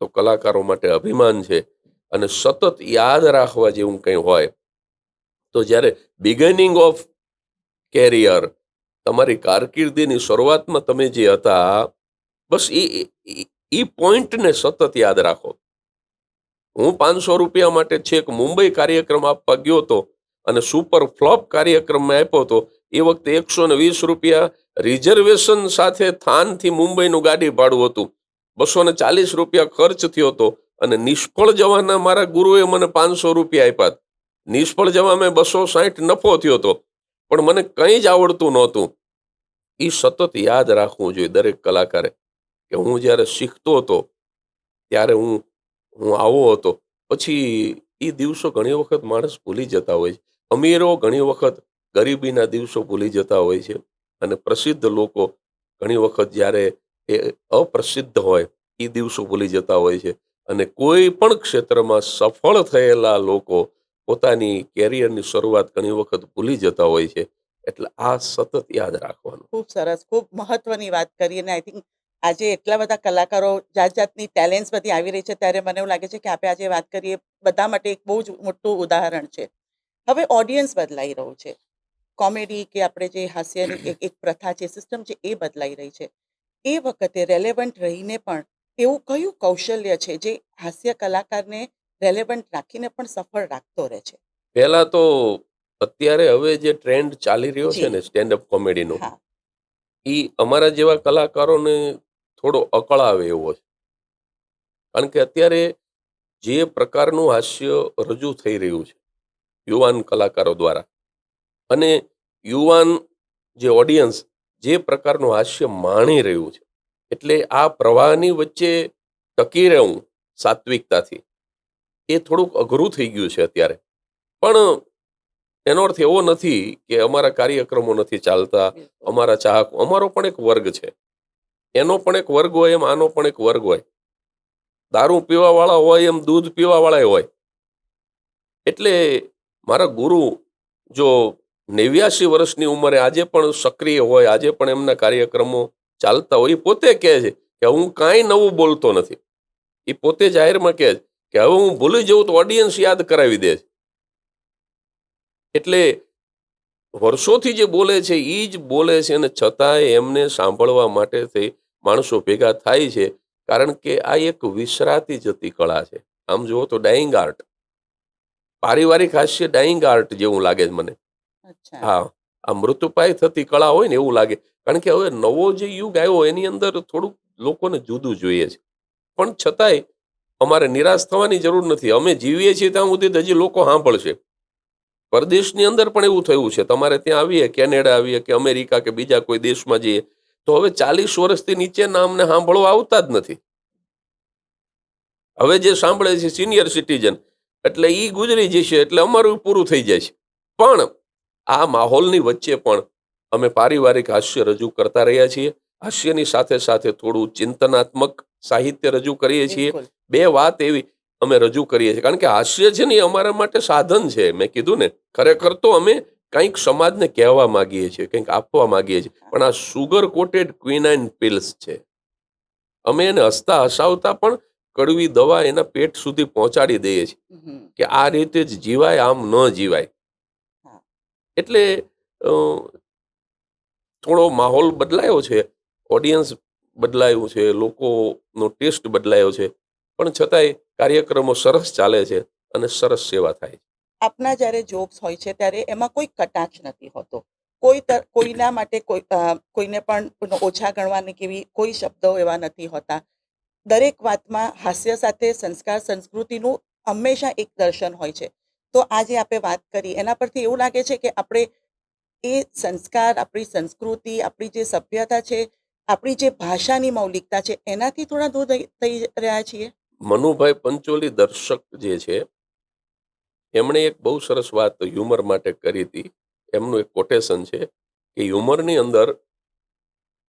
તો કલાકારો માટે અભિમાન છે. અને સતત યાદ રાખવા જેવું કંઈ હોય તો જ્યારે બિગિનિંગ ઓફ કેરિયર, તમારી કારકિર્દીની શરૂઆતમાં તમે જે હતા, બસ એ પોઈન્ટને સતત યાદ રાખો. હું 500 રૂપિયા માટે છેક મુંબઈ કાર્યક્રમ આપવા ગયો હતો અને સુપર ફ્લોપ કાર્યક્રમમાં આપ્યો હતો. એ વખતે 120 રૂપિયા રિઝર્વેશન સાથે થાનથી મુંબઈનું ગાડી ભાડું હતું, 240 રૂપિયા ખર્ચ થયો હતો, અને નિષ્ફળ જવાના મારા ગુરુએ મને 500 રૂપિયા આપ્યા. નિષ્ફળ જવા મેં 260 નફો થયો હતો, પણ મને કંઈ જ આવડતું નહોતું. એ સતત યાદ રાખવું જોઈએ દરેક કલાકારે કે હું જ્યારે શીખતો હતો ત્યારે હું આવો હતો. પછી એ દિવસો ઘણી વખત માણસ ભૂલી જતા હોય છે. અમીરો ઘણી વખત ગરીબીના દિવસો ભૂલી જતા હોય છે, અને પ્રસિદ્ધ લોકો ઘણી વખત જ્યારે એ અપ્રસિદ્ધ હોય એ દિવસો ભૂલી જતા હોય છે. અને કોઈ પણ ક્ષેત્રમાં સફળ થયેલા લોકો પોતાની કેરિયરની શરૂઆત ઘણી વખત ભૂલી જતા હોય છે. એટલે આ સતત યાદ રાખવાનું. ખૂબ સરસ, ખૂબ મહત્વની વાત કરી, અને આઈ થિંક આજે એટલા બધા કલાકારો, જાત જાતની ટેલેન્ટ્સ બધી આવી રહી છે, ત્યારે મને એવું લાગે છે કે આપણે આજે વાત કરીએ બધા માટે એક બહુ જ મોટું ઉદાહરણ છે. હવે ઓડિયન્સ બદલાઈ રહ્યું છે. કોમેડી કે આપણે જે હાસ્યની એક પ્રથા છે, સિસ્ટમ છે, એ બદલાઈ રહી છે. એ વખતે રેલેવન્ટ રહીને પણ એવું કયું કૌશલ્ય છે જે હાસ્ય કલાકારને રેલેવન્ટ રાખીને પણ સફળ રાખતો રહે છે? પહેલા તો અત્યારે હવે જે ટ્રેન્ડ ચાલી રહ્યો છે ને જી. સ્ટેન્ડઅપ કોમેડીનો, હા. એ અમારા જેવા કલાકારોને થોડો અકળાવે એવો છે. કારણ કે અત્યારે જે પ્રકારનું હાસ્ય રજૂ થઈ રહ્યું છે યુવાન કલાકારો દ્વારા, અને યુવાન જે ઓડિયન્સ જે પ્રકારનું હાસ્ય માણી રહ્યું છે, એટલે આ પ્રવાહની વચ્ચે ટકી રહેવું સાત્વિકતાથી એ થોડુંક અઘરું થઈ ગયું છે અત્યારે. પણ એનો અર્થ એવો નથી કે અમારા કાર્યક્રમો નથી ચાલતા, બિલકુલ. અમારા ચાહકો, અમારો પણ એક વર્ગ છે. એનો પણ એક વર્ગ હોય, એમ આનો પણ એક વર્ગ હોય. દારૂ પીવાવાળા હોય એમ દૂધ પીવાવાળા હોય. એટલે મારા ગુરુ જો 89 વર્ષની ઉંમરે આજે પણ સક્રિય હોય, આજે પણ એમના કાર્યક્રમો ચાલતા હોય, એ પોતે કહે છે કે હું કાંઈ નવું બોલતો નથી. એ પોતે જાહેરમાં કહે છે કે હવે હું ભૂલી જઉં તો ઓડિયન્સ યાદ કરાવી દે છે. એટલે વર્ષોથી જે બોલે છે એ જ બોલે છે, અને છતાંય એમને સાંભળવા માટે થઈ માણસો ભેગા થાય છે. કારણ કે આ એક વિસરાતી જતી કળા છે. આમ જુઓ તો ડાઈંગ આર્ટ, પારિવારિક હાસ્ય ડાઈંગ આર્ટ જેવું લાગે છે મને. અચ્છા. હા, આ મૃત્યુપાય થતી કળા હોય ને એવું લાગે. કારણ કે હવે નવો જે યુગ આવ્યો એની અંદર થોડુંક લોકોને જુદું જોઈએ છે. પણ છતાંય અમારે નિરાશ થવાની જરૂર નથી. અમે જીવીએ છીએ ત્યાં સુધી તો હજી લોકો સાંભળશે. પરદેશની અંદર પણ એવું થયું છે. તમારે ત્યાં આવીએ, કેનેડા આવીએ કે અમેરિકા કે બીજા કોઈ દેશમાં જઈએ, તો હવે 40 વર્ષથી નીચેના અમને સાંભળવા આવતા જ નથી. હવે જે સાંભળે છે સિનિયર સિટીઝન, એટલે ઈ ગુજરી જશે એટલે અમારું પૂરું થઈ જાય છે. પણ આ માહોલની વચ્ચે પણ અમે પારિવારિક હાસ્ય રજૂ કરતા રહ્યા છીએ. હાસ્યની સાથે સાથે થોડું ચિંતનાત્મક સાહિત્ય રજૂ કરીએ છીએ. બિલકુલ. બે વાત એવી અમે રજૂ કરીએ છીએ. કારણ કે હાસ્ય છે ને એ અમારા માટે સાધન છે. મેં કીધું ને, ખરેખર તો અમે કંઈક સમાજને કહેવા માંગીએ છીએ, કંઈક આપવા માંગીએ છીએ. હા. પણ આ સુગર કોટેડ ક્વિનાઇન પિલ્સ છે. અમે એને હસતા હસાવતા પણ કડવી દવા એના પેટ સુધી પહોંચાડી દઈએ છીએ હમ. કે આ રીતે જ જીવાય, આમ ન જીવાય. હા. એટલે અ, થોડો માહોલ બદલાયો છે, ઓડિયન્સ બદલાયું છે, લોકોનો ટેસ્ટ બદલાયો છે, પણ છતાંય કાર્યક્રમો સરસ ચાલે છે અને સરસ સેવા થાય છે. આપના જ્યારે જોક્સ હોય છે ત્યારે એમાં કોઈ કટાક્ષ નથી હોતો. કોઈના માટે કોઈને પણ ઓછા ગણવાની કેવી કોઈ શબ્દો એવા નથી હોતા. દરેક વાતમાં હાસ્ય સાથે સંસ્કાર સંસ્કૃતિનું હંમેશા એક દર્શન હોય છે. તો આજે આપણે વાત કરી એના પરથી એવું લાગે છે કે આપણે એ સંસ્કાર, આપણી સંસ્કૃતિ, આપણી જે સભ્યતા છે, આપણી જે ભાષાની મૌલિકતા છે, એનાથી થોડા દૂર થઈ રહ્યા છીએ. મનુભાઈ પંચોલી દર્શક જે છે, એમણે એક બહુ સરસ વાત હ્યુમર માટે કરી હતી. એમનું એક કોટેશન છે કે હ્યુમરની અંદર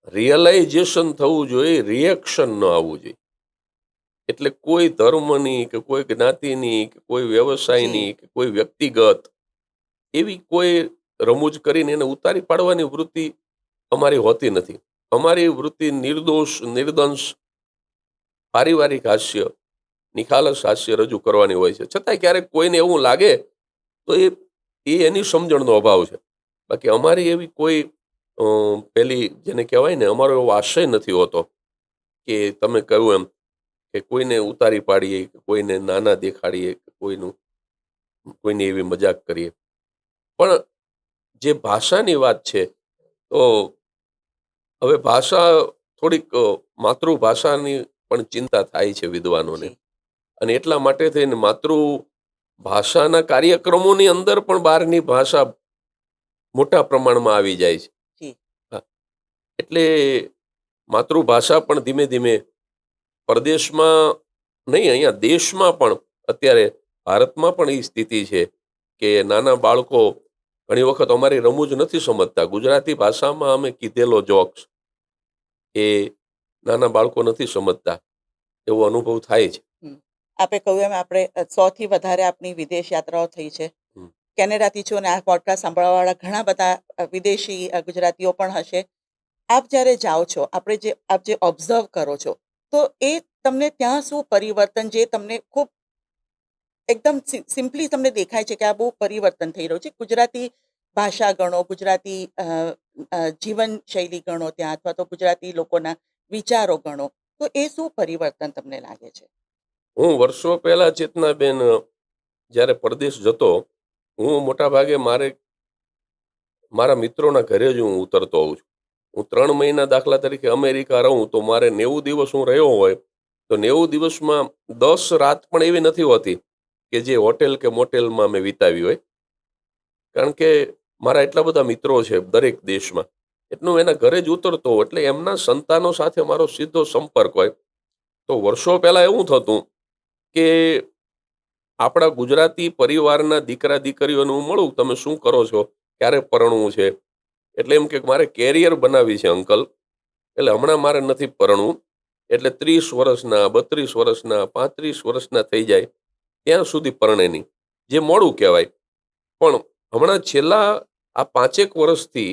રિયલાઇઝેશન થવું જોઈએ, રિએક્શન ન આવવું જોઈએ. એટલે કોઈ ધર્મની કે કોઈ જ્ઞાતિની કે કોઈ વ્યવસાયની જી. કે કોઈ વ્યક્તિગત એવી કોઈ રમૂજ કરીને એને ઉતારી પાડવાની વૃત્તિ અમારી હોતી નથી. અમારી વૃત્તિ નિર્દોષ, નિર્દંશ, પારિવારિક હાસ્ય, નિખાલસ હાસ્ય રજૂ કરવાની હોય છે. છતાંય ક્યારેક કોઈને એવું લાગે તો એની સમજણનો અભાવ છે. બાકી અમારી એવી કોઈ પેલી જેને કહેવાય ને, અમારો એવો આશય નથી હોતો કે તમે કહ્યું એમ કે કોઈને ઉતારી પાડીએ, કે કોઈને નાના દેખાડીએ, કે કોઈની એવી મજાક કરીએ. પણ જે ભાષાની વાત છે, તો હવે ભાષા થોડીક માતૃભાષાની પણ ચિંતા થાય છે વિદ્વાનોને. જી. અને એટલા માટે થઈને માતૃભાષાના કાર્યક્રમોની અંદર પણ બહારની ભાષા મોટા પ્રમાણમાં આવી જાય છે. જી. હા, એટલે માતૃભાષા પણ ધીમે ધીમે પરદેશમાં નહીં, અહીંયા દેશમાં પણ અત્યારે ભારતમાં પણ એ સ્થિતિ છે કે નાના બાળકો ઘણી વખત અમારી રમૂજ નથી સમજતા. ગુજરાતી ભાષામાં અમે કીધેલો જોક્સ એ નાના બાળકો નથી સમજતા, એવો અનુભવ થાય છે. હમ. આપણે કહ્યું એમ આપણે 100 થી વધારે આપની વિદેશ યાત્રાઓ થઈ છે. હમ. કેનેડાથી છો અને આ પોડકાસ્ટ સાંભળવાવાળા ઘણા બધા વિદેશી ગુજરાતીઓ પણ હશે. આપ જ્યારે જાઓ છો, આપ જે ઓબ્ઝર્વ કરો છો, તો એ તમને ત્યાં શું પરિવર્તન જે તમને ખૂબ એકદમ સિમ્પલી તમને દેખાય છે કે આ બહુ પરિવર્તન થઈ રહ્યું છે? ગુજરાતી ભાષા ગણો, ગુજરાતી જીવનશૈલી ગણો ત્યાં, અથવા તો ગુજરાતી લોકોના વિચારો ગણો, તો એ શું પરિવર્તન તમને લાગે છે? હું વર્ષો પહેલા ચેતનાબેન જ્યારે પરદેશ જતો, હું મોટા ભાગે મારા મિત્રોના ઘરે જ હું ઉતરતો હોઉં છું. હું 3 મહિના દાખલા તરીકે અમેરિકા રહું તો મારે 90 દિવસ હું રહ્યો હોય તો 90 દિવસમાં 10 રાત પણ એવી નથી હોતી કે જે હોટેલ કે મોટેલમાં મેં વિતાવી હોય. કારણ કે મારા એટલા બધા મિત્રો છે દરેક દેશમાં, એટલું એના ઘરે જ ઉતરતો હોઉં. એટલે એમના સંતાનો સાથે મારો સીધો સંપર્ક હોય. તો વર્ષો પહેલા એવું થતું કે આપણા ગુજરાતી પરિવારના દીકરા દીકરીઓને હું મળું, તમે શું કરો છો, ક્યારે પરણવું છે, એટલે એમ કે મારે કેરિયર બનાવી છે અંકલ, એટલે હમણાં મારે નથી પરણવું. એટલે 30 વર્ષના, 32 વર્ષના, 35 વર્ષના થઈ જાય ત્યાં સુધી પરણે નહીં, જે મોડું કહેવાય. પણ હમણાં છેલ્લા આ 5 વર્ષથી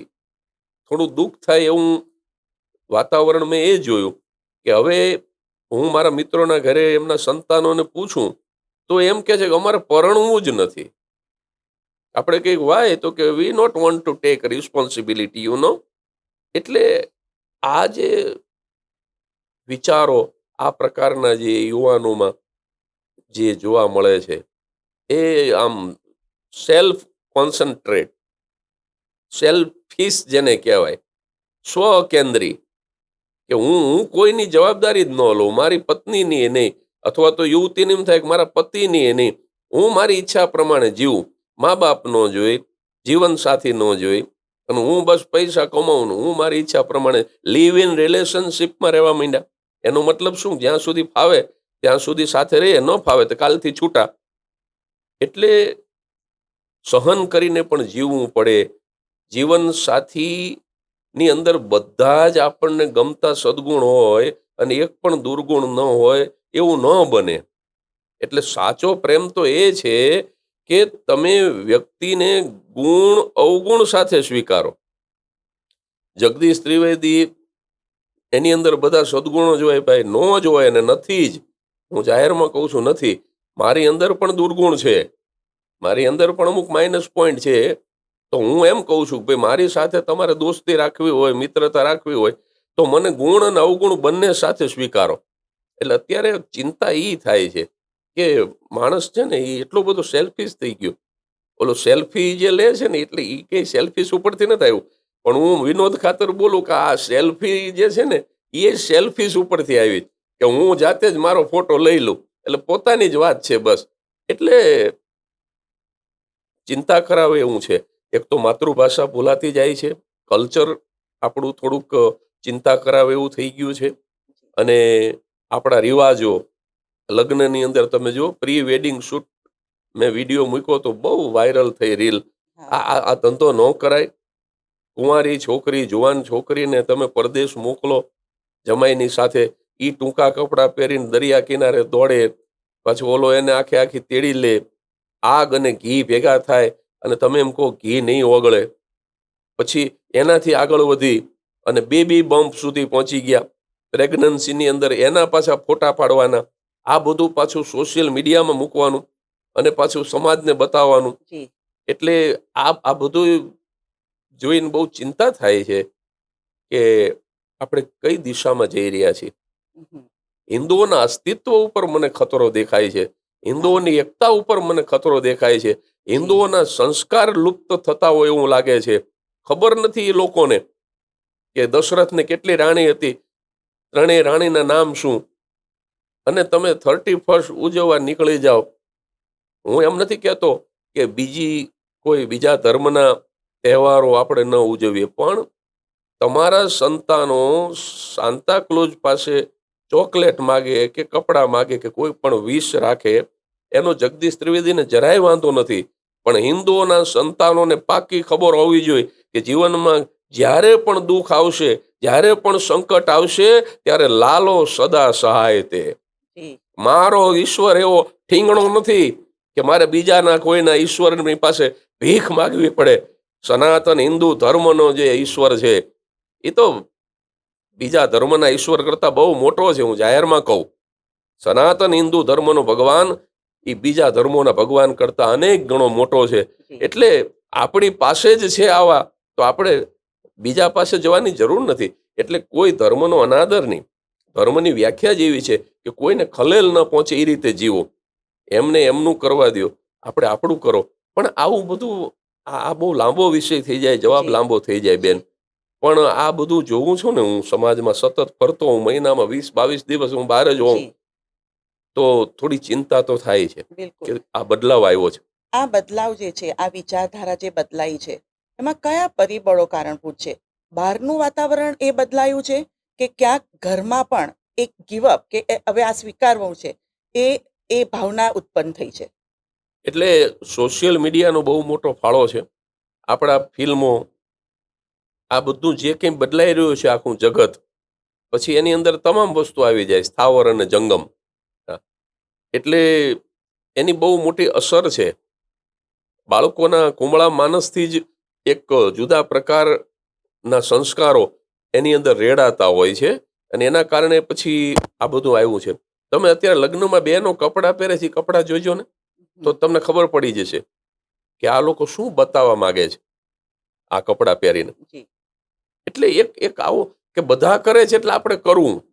થોડું દુઃખ થાય એવું વાતાવરણ મેં એ જોયું કે હવે હું મારા મિત્રોના ઘરે એમના સંતાનોને પૂછું તો એમ કે છે કે અમારે પરણવું જ નથી. આપણે કંઈક વાય તો કે we not want to take responsibility એટલે આ જે વિચારો, આ પ્રકારના જે યુવાનોમાં જે જોવા મળે છે એ આમ સેલ્ફ કોન્સન્ટ્રેટ, સેલ્ફિશ જેને કહેવાય, સ્વકેન્દ્રી, કે હું કોઈની જવાબદારી જ ન લઉં, મારી પત્નીની નહીં, અથવા તો યુવતીને એમ થાય કે મારા પતિની નહીં, હું મારી ઈચ્છા પ્રમાણે જીવું, મા બાપ ન જોઈ, જીવનસાથી ન જોઈ, અને હું બસ પૈસા કમાઉં, હું મારી ઈચ્છા પ્રમાણે લીવ ઇન રિલેશનશીપમાં રહેવા માંડ્યા. એનો મતલબ શું? જ્યાં સુધી ફાવે ત્યાં સુધી સાથે રહીએ, ન ફાવે તો કાલથી છૂટા. એટલે સહન કરીને પણ જીવવું પડે. જીવન સાથીની અંદર બધા જ આપણને ગમતા સદગુણ હોય અને એક પણ દુર્ગુણ ન હોય એવું ન બને. એટલે સાચો પ્રેમ તો એ છે કે તમે વ્યક્તિને ગુણ અવગુણ સાથે સ્વીકારો. જગદીશ ત્રિવેદી એની અંદર બધા સદગુણો જોવાય, ભાઈ ન જોવાય અને નથી જ. હું જાહેરમાં કહું છું નથી. મારી અંદર પણ દુર્ગુણ છે, મારી અંદર પણ અમુક માઇનસ પોઈન્ટ છે. તો હું એમ કહું છું કે ભાઈ મારી સાથે તમારે દોસ્તી રાખવી હોય, મિત્રતા રાખવી હોય તો મને ગુણ અને અવગુણ બંને સાથે સ્વીકારો. એટલે અત્યારે ચિંતા એ થાય છે કે માણસ છે ને એ એટલો બધો સેલ્ફિશ થઈ ગયો. ઓલો સેલ્ફી જે લે છે ને એટલે એ કઈ સેલ્ફિશ ઉપરથી નથી આવ્યું, પણ હું વિનોદ ખાતર બોલું કે આ સેલ્ફી જે છે ને એ સેલ્ફિશ ઉપરથી આવી, કે હું જાતે જ મારો ફોટો લઈ લઉં, એટલે પોતાની જ વાત છે બસ. એટલે ચિંતા કરાવે એવું છે. એક તો માતૃભાષા ભૂલાતી જાય છે, કલ્ચર આપણું થોડુંક ચિંતા કરાવે એવું થઈ ગયું છે. અને આપણા રિવાજો, લગ્નની અંદર તમે જો પ્રી વેડિંગ શૂટ મેં વિડીયો મૂક્યો તો બહુ વાયરલ થઈ રીલ. આ ધંધો ન કરાય. કુંવારી છોકરી, જુવાન છોકરીને તમે પરદેશ મોકલો જમાઈની સાથે, ઈ ટૂંકા કપડાં પહેરીને દરિયા કિનારે દોડે, પાછું ઓલો એને આખી તેડી લે, આગ અને ઘી ભેગા થાય અને તમે એમ કહો ઘી નહીં ઓગળે. પછી એનાથી આગળ વધી અને બેબી બમ્પ સુધી પહોંચી ગયા, પ્રેગ્નન્સીની અંદર એના પાછા ફોટા પાડવાના, આ બધું પાછું સોશિયલ મીડિયામાં મૂકવાનું અને પાછું સમાજને બતાવવાનું. એટલે આ બધું જોઈને બહુ ચિંતા થાય છે કે આપણે કઈ દિશામાં જઈ રહ્યા છીએ. હિન્દુઓના અસ્તિત્વ ઉપર મને ખતરો દેખાય છે, હિન્દુઓની એકતા ઉપર મને ખતરો દેખાય છે, હિન્દુઓના સંસ્કાર લુપ્ત થતા હોય એવું લાગે છે. ખબર નથી એ લોકોને કે દશરથને કેટલી રાણી હતી, ત્રણેય રાણીના નામ શું, અને તમે 31st ઉજવવા નીકળી જાઓ. હું એમ નથી કહેતો કે બીજા ધર્મના તહેવારો આપણે ન ઉજવીએ, પણ તમારા સંતાનો સાન્તાક્લોઝ પાસે ચોકલેટ માગે કે કપડાં માગે કે કોઈ પણ વિશ રાખે, એનો જગદીશ ત્રિવેદીને જરાય વાંધો નથી. પણ હિન્દુઓના સંતાનોને પાકી ખબર હોવી જોઈએ કે જીવનમાં જ્યારે પણ દુઃખ આવશે, જ્યારે પણ સંકટ આવશે, ત્યારે લાલો સદા સહાય તે. મારો ઈશ્વર એવો ઠીંગણો નથી કે મારે બીજાના કોઈના ઈશ્વરની પાસે ભીખ માગવી પડે. સનાતન હિન્દુ ધર્મનો જે ઈશ્વર છે એ તો બીજા ધર્મના ઈશ્વર કરતા બહુ મોટો છે. હું જાહેરમાં કહું, સનાતન હિન્દુ ધર્મનો ભગવાન એ બીજા ધર્મોના ભગવાન કરતા અનેક ગણો મોટો છે. જી એટલે આપણી પાસે જ છે આવા, તો આપણે બીજા પાસે જવાની જરૂર નથી. એટલે કોઈ ધર્મનો અનાદર નહીં. ધર્મની વ્યાખ્યા જ એવી છે કે કોઈને ખલેલ ન પહોંચે એ રીતે જીવો, એમને એમનું કરવા દો, આપણે આપણું કરો. પણ આવું બધું આ બહુ લાંબો વિષય થઈ જાય, જવાબ જી લાંબો થઈ જાય બેન. જી પણ આ બધું જોઉં છું ને, હું સમાજમાં સતત ફરતો હું, મહિનામાં 20-22 દિવસ હું બહાર જ હોઉં, જી તો થોડી ચિંતા તો થાય છે બિલકુલ. કે આ બદલાવ આવ્યો છે. આ બદલાવ જે છે, આ વિચારધારા જે બદલાઈ છે, એમાં કયા પરિબળો કારણભૂત છે? બહારનું વાતાવરણ એ બદલાયું છે કે ક્યાંક ઘરમાં પણ એક ગીવઅપ કે હવે આ સ્વીકારવું છે, એ એ ભાવના ઉત્પન્ન થઈ છે? એટલે સોશિયલ મીડિયાનો બહુ મોટો ફાળો છે. આપણા ફિલ્મો, આ બધું જે કંઈ બદલાઈ રહ્યું છે આખું જગત, પછી એની અંદર તમામ વસ્તુ આવી જાય, સ્થાવર અને જંગમ. હા. એટલે એની બહુ મોટી અસર છે. બાળકોના કુમળા માનસથી જ એક જુદા પ્રકારના સંસ્કારો એની અંદર રેડાતા હોય છે, અને એના કારણે પછી આ બધું આવ્યું છે. તમે અત્યારે લગ્નમાં બેનો કપડાં પહેરે છે, કપડાં જોઈજો ને, તો હમ, તમને ખબર પડી જશે કે આ લોકો શું બતાવવા માંગે છે આ કપડાં પહેરીને. જી એટલે એક એક આવો કે બધા કરે છે એટલે આપણે કરવું. વાહ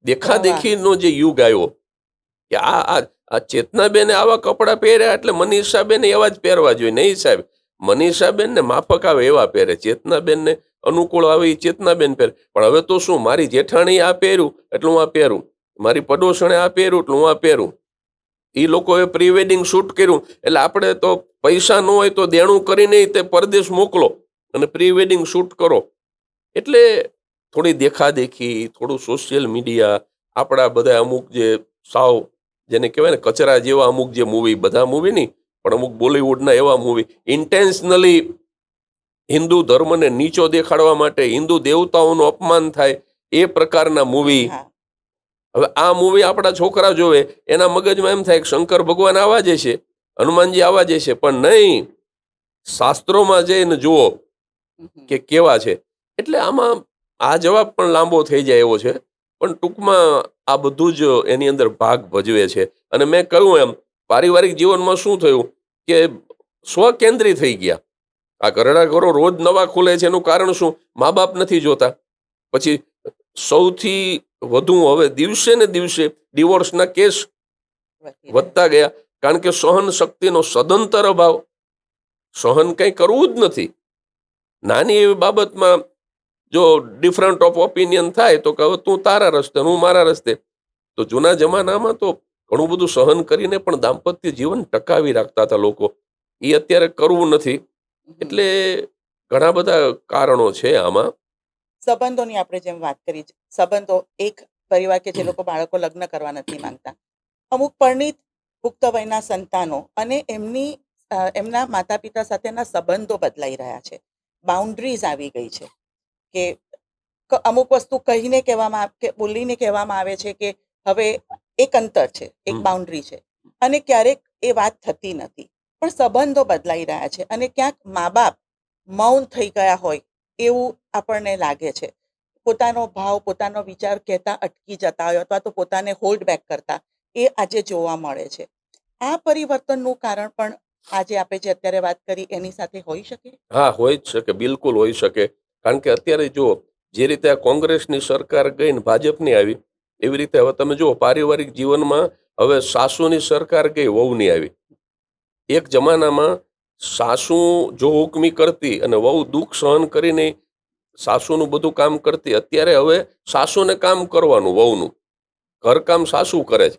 દેખાદેખીનો જે યુગ આવ્યો કે આ ચેતનાબેને આવા કપડાં પહેર્યા એટલે મનીષાબેને એવા જ પહેરવા જોઈએ. નહીં સાહેબ, મનીષાબેનને માફક આવે એવા પહેરે, ચેતનાબેનને અનુકૂળ આવે એ ચેતનાબેન પહેરે. પણ હવે તો શું, મારી જેઠાણી આ પહેર્યું એટલે હું આ પહેરું, મારી પડોશણે આ પહેર્યું એટલે હું આ પહેરું. એ લોકોએ પ્રી વેડિંગ શૂટ કર્યું એટલે આપણે તો પૈસા ન હોય તો દેણું કરીને તે પરદેશ મોકલો અને પ્રી વેડિંગ શૂટ કરો. એટલે થોડી દેખાદેખી, થોડું સોશિયલ મીડિયા, આપણા બધા અમુક જે સાવ જેને કહેવાય ને કચરા જેવા અમુક જે મૂવી, બધા મૂવી નહીં પણ અમુક બોલિવૂડના એવા મૂવી, ઇન્ટેન્શનલી હિન્દુ ધર્મને નીચો દેખાડવા માટે, હિન્દુ દેવતાઓનું અપમાન થાય એ પ્રકારના મૂવી. હા હવે આ મૂવી આપણા છોકરા જોવે, એના મગજમાં એમ થાય કે શંકર ભગવાન આવા જ છે, હનુમાનજી આવા જ છે. પણ નહીં, શાસ્ત્રોમાં જઈને જુઓ હમ, કે કેવા છે. એટલે આમાં આ જવાબ પણ લાંબો થઈ જાય એવો છે. પણ ટૂંકમાં આ બધું જ એની અંદર ભાગ ભજવે છે. અને મેં કહ્યું એમ, પારિવારિક જીવનમાં શું થયું કે સ્વકેન્દ્રી થઈ ગયા. આ ઘરડા ઘરો રોજ નવા ખુલે છે, એનું કારણ શું? મા બાપ નથી જોતા. પછી સૌથી વધુ હવે દિવસે ને દિવસે ડિવોર્સના કેસ વધી રહ્યા વધતા ગયા, કારણ કે સહન શક્તિનો સદંતર અભાવ. સહન કંઈ કરવું જ નથી. નાની એવી બાબતમાં જો ડિફરન્ટ ઓફ ઓપિનિયન થાય તો કહો તું તારા રસ્તે, હું મારા રસ્તે. તો જૂના જમાનામાં તો ઘણું બધું સહન કરીને પણ દાંપત્ય જીવન ટકાવી રાખતા હતા લોકો. એ અત્યારે કરવું નથી. હમ. એટલે ઘણા બધા કારણો છે આમાં. સંબંધોની આપણે જેમ વાત કરી છે, સંબંધો, એક પરિવાર કે જે લોકો બાળકો લગ્ન કરવા નથી માંગતા, અમુક પરિણીત પુખ્ત વયના સંતાનો અને એમના માતા પિતા સાથેના સંબંધો બદલાઈ રહ્યા છે. બાઉન્ડ્રીઝ આવી ગઈ છે કે અમુક વસ્તુ કહીને કહેવામાં કે બોલીને કહેવામાં આવે છે કે હવે એક અંતર છે, એક હમ. બાઉન્ડ્રી છે, અને ક્યારેક એ વાત થતી નથી. પણ સંબંધો બદલાઈ રહ્યા છે અને ક્યાંક મા બાપ મૌન થઈ ગયા હોય એવું આપણને લાગે છે. પોતાનો ભાવ, પોતાનો વિચાર કહેતા અટકી જતા હોય અથવા તો પોતાને હોલ્ડ બેક કરતા એ આજે જોવા મળે છે. આ પરિવર્તનનું કારણ પણ આજે આપણે જે અત્યારે વાત કરી એની સાથે હોઈ શકે? હા, હોઈ જ શકે, બિલકુલ હોઈ શકે. કારણ કે અત્યારે જુઓ, જે રીતે આ કોંગ્રેસની સરકાર ગઈ ને ભાજપની આવી, એવી રીતે હવે તમે જુઓ પારિવારિક જીવનમાં હવે સાસુની સરકાર ગઈ, વહુની આવી. એક જમાનામાં સાસુ જો હુકમી કરતી અને વહુ દુઃખ સહન કરીને સાસુનું બધું કામ કરતી. અત્યારે હવે સાસુને કામ કરવાનું, વહુનું ઘરકામ સાસુ કરે છે.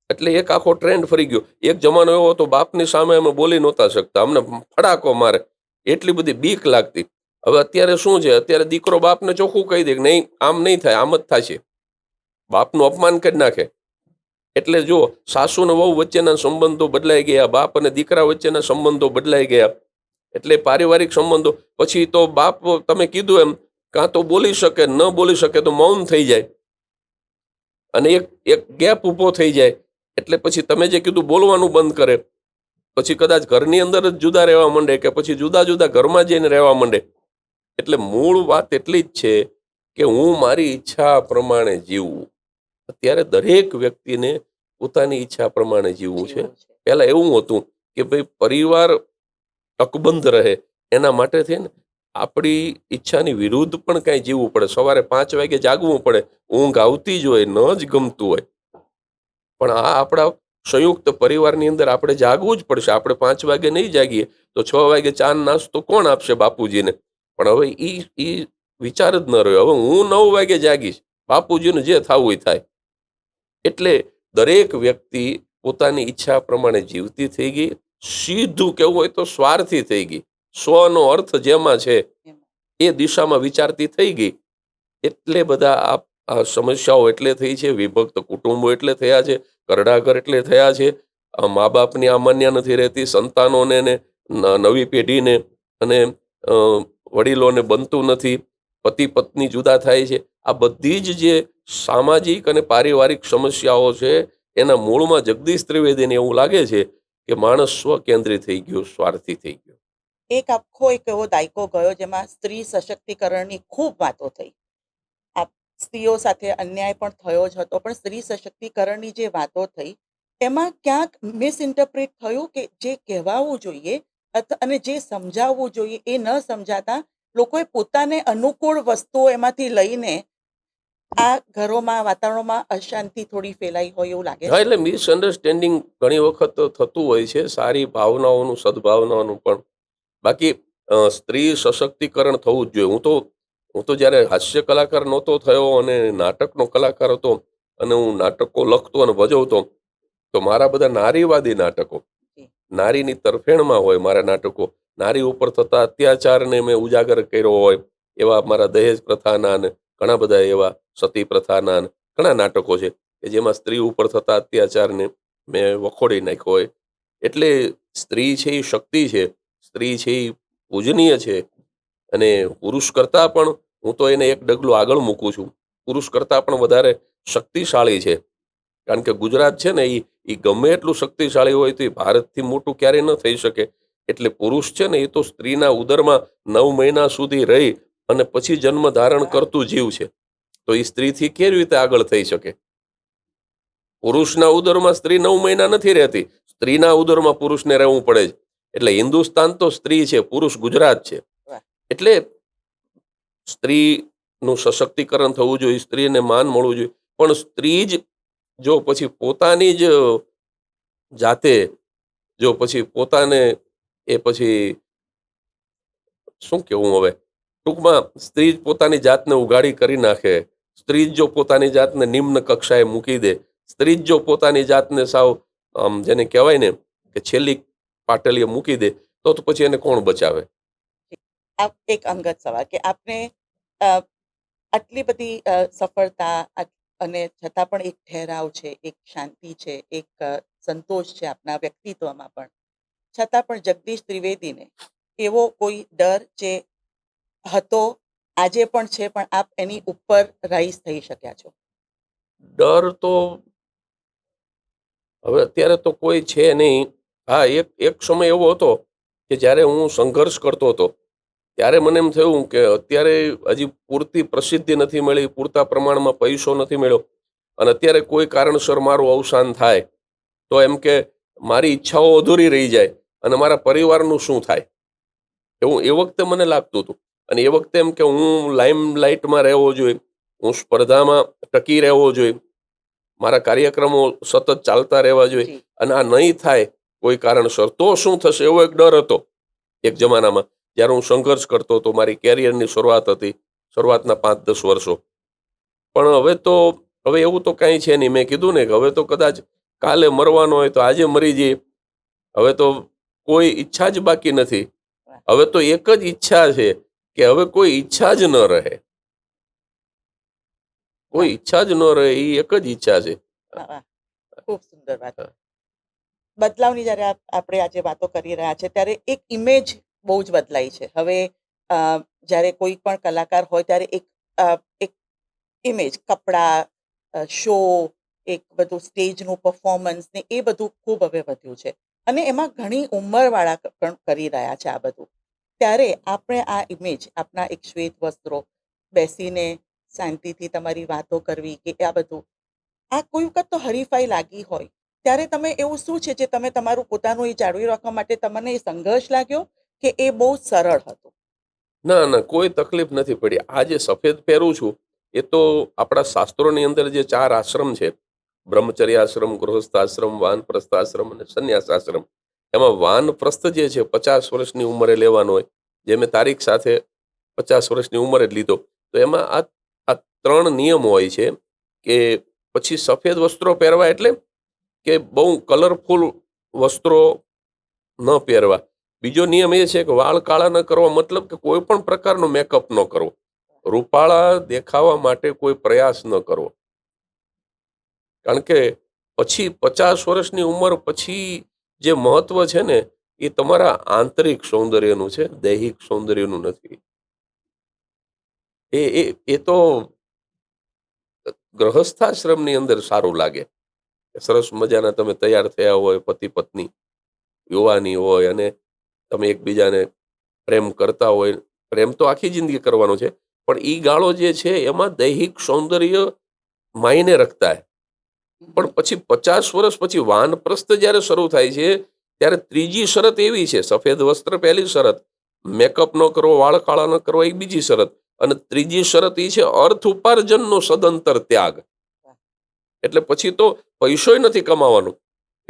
એટલે એક આખો ટ્રેન્ડ ફરી ગયો. એક જમાનો એવો હતો, બાપની સામે અમે બોલી નહોતા શકતા, અમને ફડાકો મારે, એટલી બધી બીક લાગતી. હવે અત્યારે શું છે, અત્યારે દીકરો બાપને ચોખ્ખું કહી દે કે નહીં, આમ નહીં થાય, આમ જ થશે, બાપનું અપમાન કરી નાખે. એટલે જો સાસુ અને વહુ વચ્ચેના સંબંધો બદલાઈ ગયા, બાપ અને દીકરા વચ્ચેના સંબંધો બદલાઈ ગયા. એટલે પારિવારિક સંબંધો પછી તો બાપ, તમે કીધું એમ, કાં તો બોલી શકે, ન બોલી શકે તો મૌન થઈ જાય, અને એક એક ગેપ ઊભો થઈ જાય. એટલે પછી તમે જે કીધું બોલવાનું બંધ કરે, પછી કદાચ ઘરની અંદર જ જુદા રહેવા માંડે કે પછી જુદા જુદા ઘરમાં જઈને રહેવા માંડે. એટલે મૂળ વાત એટલી જ છે કે હું મારી ઈચ્છા પ્રમાણે જીવવું. અત્યારે દરેક વ્યક્તિને પોતાની ઈચ્છા પ્રમાણે જીવવું છે. જીવવું છે. પહેલા એવું હતું કે ભાઈ પરિવાર અકબંધ રહે એના માટે થઈને આપણી ઈચ્છાની વિરુદ્ધ પણ કાંઈ જીવવું પડે. સવારે 5 વાગે જાગવું પડે. ઊંઘ આવતી જ હોય, ન જ ગમતું હોય. પણ આ આપણા સંયુક્ત પરિવારની અંદર આપણે જાગવું જ પડશે. આપણે 5 વાગે નહીં જાગીએ તો 6 વાગે ચા નાસ્તો કોણ આપશે બાપુજીને? પણ હવે ઈ વિચાર જ ન રહ્યો. હવે હું 9 વાગે જાગીશ. બાપુજીનું જે થાવું એ થાય. એટલે દરેક વ્યક્તિ પોતાની ઈચ્છા પ્રમાણે જીવતી થઈ ગઈ. સીધું કેવું હોય તો સ્વાર્થી થઈ ગઈ. સ્વનો અર્થ જેમાં છે એમ. એ દિશામાં વિચારતી થઈ ગઈ. એટલે બધા આ સમસ્યાઓ એટલે થઈ છે. વિભક્ત કુટુંબો એટલે થયા છે. કરડાઘર એટલે થયા છે. મા બાપની અમાન્ય નથી રહેતી. સંતાનોને ને નવી પેઢીને અને અ, વડીલોને બનતું નથી. પતિ પત્ની જુદા થાય છે. આ બધી જ જે સામાજિક અને પારિવારિક સમસ્યાઓ છે એના મૂળમાં જગદીશ ત્રિવેદીને એવું લાગે છે કે માણસ સ્વકેન્દ્રી થઈ ગયો, સ્વાર્થી થઈ ગયો. એક આખો એક એવો દાયકો ગયો જેમાં સ્ત્રી સશક્તિકરણની ખૂબ વાતો થઈ. આ સ્ત્રીઓ સાથે અન્યાય પણ થયો જ હતો, પણ સ્ત્રી સશક્તિકરણની જે વાતો થઈ એમાં ક્યાંક મિસઇન્ટરપ્રિટ થયું કે જે કહેવાવું જોઈએ અને જે સમજાવવું જોઈએ એ ન સમજાતા લોકોએ પોતાને અનુકૂળ વસ્તુઓ એમાંથી લઈને આ ઘરોમાં વાતાવરણમાં અશાંતિ થોડી ફેલાઈ હોય એવું લાગે હા, છે. એટલે મિસઅન્ડરસ્ટેન્ડિંગ ઘણી વખત થતું હોય છે, સારી ભાવનાઓનું, સદભાવનાઓનું પણ. બાકી સ્ત્રી સશક્તિકરણ થવું જ જોઈએ. હું તો જ્યારે હાસ્ય કલાકાર નહોતો થયો અને નાટકનો કલાકાર હતો અને હું નાટકો લખતો અને ભજવતો, તો મારા બધા નારીવાદી નાટકો, જી. નારીની તરફેણમાં હોય મારા નાટકો. નારી ઉપર થતા અત્યાચારને મેં ઉજાગર કર્યો હોય એવા મારા દહેજ પ્રથાના અને ઘણા બધા એવા સતી પ્રથાના અને ઘણા નાટકો છે કે જેમાં સ્ત્રી ઉપર થતા અત્યાચારને મેં વખોડી નાખ્યો હોય. એટલે સ્ત્રી છે એ શક્તિ છે, સ્ત્રી છે એ પૂજનીય છે અને પુરુષ કરતાં પણ હું તો એને એક ડગલું આગળ મૂકું છું. પુરુષ કરતાં પણ વધારે શક્તિશાળી છે. કારણ કે ગુજરાત છે ને એ ગમે એટલું શક્તિશાળી હોય તો એ ભારતથી મોટું ક્યારેય ન થઈ શકે. એટલે પુરુષ છે ને એ તો સ્ત્રીના ઉદરમાં 9 મહિના સુધી રહી અને પછી જન્મ ધારણ કરતું જીવ છે. તો એ સ્ત્રીથી કેવી રીતે આગળ થઈ શકે? પુરુષના ઉદરમાં સ્ત્રી 9 મહિના નથી રહેતી. સ્ત્રીના ઉદરમાં પુરુષને રહેવું પડે છે. એટલે હિન્દુસ્તાન તો સ્ત્રી છે, પુરુષ ગુજરાત છે. વાહ. એટલે સ્ત્રીનું સશક્તિકરણ થવું જોઈએ, સ્ત્રીને માન મળવું જોઈએ. પણ સ્ત્રી જ જો પછી પોતાની જ જાતે જો પછી પોતાને એ પછી શું કેવું હવે, ટૂંકમાં સ્ત્રી જ પોતાની જાતને ઉઘાડી કરી નાખે, સ્ત્રી જ જો પોતાની જાતને નિમ્ન કક્ષાએ મૂકી દે, સ્ત્રી જ જો પોતાની જાતને સાવ જેને કહેવાય ને કે છેલ્લી પાટલીએ મૂકી દે, તો પછી એને કોણ બચાવે? આ એક અંગત સવાલ કે આપને અ, આટલી બધી સફળતા અને છતાં પણ એક ઠહેરાવ છે, એક શાંતિ છે, એક સંતોષ છે આપના વ્યક્તિત્વમાં પણ, છતાં પણ જગદીશ ત્રિવેદીને એવો કોઈ ડર જે હતો, આજે પણ છે, પણ આપ એની ઉપર રાઈઝ થઈ શક્યા છો. ડર તો હવે અત્યારે તો કોઈ છે નહીં. હા, એક એક સમય એવો હતો કે જ્યારે હું સંઘર્ષ કરતો હતો ત્યારે મને એમ થયું કે અત્યારે હજી પૂરતી પ્રસિદ્ધિ નથી મળી, પૂરતા પ્રમાણમાં પૈસો નથી મળ્યો અને અત્યારે કોઈ કારણસર મારું અવસાન થાય તો એમ કે મારી ઈચ્છાઓ અધૂરી રહી જાય અને મારા પરિવારનું શું થાય, એવું એ વખતે મને લાગતું હતું. અને એ વખતે એમ કે હું લાઇમ લાઇટમાં રહેવો જોઈએ, હું સ્પર્ધામાં ટકી રહેવો જોઈએ, મારા કાર્યક્રમો સતત ચાલતા રહેવા જોઈએ જી. અને આ નહીં થાય કોઈ કારણસર તો શું થશે એવો એક ડર હતો એક જમાનામાં, જ્યારે હું સંઘર્ષ કરતો હતો. મારી કેરિયરની શરૂઆત હતી, શરૂઆતના 5-10 વર્ષો. પણ હવે એવું તો કાંઈ છે નહીં. મેં કીધું ને કે હવે તો કદાચ કાલે મરવાનો હોય તો આજે મરી જઈએ. હવે તો કોઈ ઈચ્છા જ બાકી નથી. હવે તો એક જ ઈચ્છા છે કે હવે કોઈ ઈચ્છા જ ન રહે, કોઈ વાહ. ઈચ્છા જ ન રહે, એ એક જ ઈચ્છા છે. વાહ, વાહ. ખૂબ સુંદર વાત. બદલાવની જ્યારે આપણે આજે વાતો કરી રહ્યા છે ત્યારે એક ઇમેજ બહુ જ બદલાઈ છે. હવે અ, જ્યારે કોઈ પણ કલાકાર હોય ત્યારે એક ઇમેજ, કપડાં, શો, એક બધું સ્ટેજનું પરફોર્મન્સ ને એ બધું ખૂબ હવે વધ્યું છે અને એમાં ઘણી ઉંમરવાળા પણ કરી રહ્યા છે આ બધું. ત્યારે આપણે આ ઇમેજ આપના એક શ્વેત વસ્ત્રો બેસીને શાંતિથી તમારી વાતો કરવી કે આ બધું, આ કોઈ વખત તો હરીફાઈ લાગી હોય ત્યારે તમે એવું શું છે જે તમે તમારું પોતાનું એ જાળવી રાખવા માટે તમને એ સંઘર્ષ લાગ્યો કે એ બહુ સરળ હતું? ના ના, કોઈ તકલીફ નથી પડી. આ જે સફેદ પહેરું છું એ તો આપણા શાસ્ત્રોની અંદર જે 4 આશ્રમ છે, બ્રહ્મચર્યાશ્રમ, ગૃહસ્થાશ્રમ, વાનપ્રસ્થાશ્રમ અને સંન્યાસાશ્રમ. એમાં વાનપ્રસ્થ જે છે 50 વર્ષની ઉંમરે લેવાનો હોય, જે મેં તારીખ સાથે 50 વર્ષની ઉંમરે જ લીધો. તો એમાં આ આ 3 નિયમો હોય છે કે પછી સફેદ વસ્ત્રો પહેરવા એટલે કે બહુ કલરફુલ વસ્ત્રો ન પહેરવા. બીજો નિયમ એ છે કે વાળ કાળા ન કરવા, મતલબ કે કોઈ પણ પ્રકારનો મેકઅપ ન કરવો, રૂપાળા દેખાવા માટે કોઈ પ્રયાસ ન કરવો. કારણ કે પછી 50 વર્ષની ઉંમર પછી જે મહત્વ છે ને એ તમારા આંતરિક સૌંદર્યનું છે, દૈહિક સૌંદર્યનું નથી. એ તો ગ્રહસ્થાશ્રમની અંદર સારું લાગે. સરસ મજાના તમે તૈયાર થયા હોય, પતિ પત્ની યુવાની હોય, અને તમે એકબીજાને પ્રેમ કરતા હોય. પ્રેમ તો આખી જિંદગી કરવાનો છે, પણ ઈ ગાળો જે છે એમાં દૈહિક સૌંદર્ય માયને રખતા હે. પણ પછી 50 વર્ષ પછી વાનપ્રસ્થ જ્યારે શરૂ થાય છે ત્યારે ત્રીજી શરત એવી છે, સફેદ વસ્ત્ર પહેલી શરત, મેકઅપ ન કરવો, વાળ કાળા ન કરવા એ બીજી શરત, અને ત્રીજી શરત એ છે અર્થ ઉપાર્જનનો સદંતર ત્યાગ. એટલે પછી તો પૈસોય નથી કમાવાનો.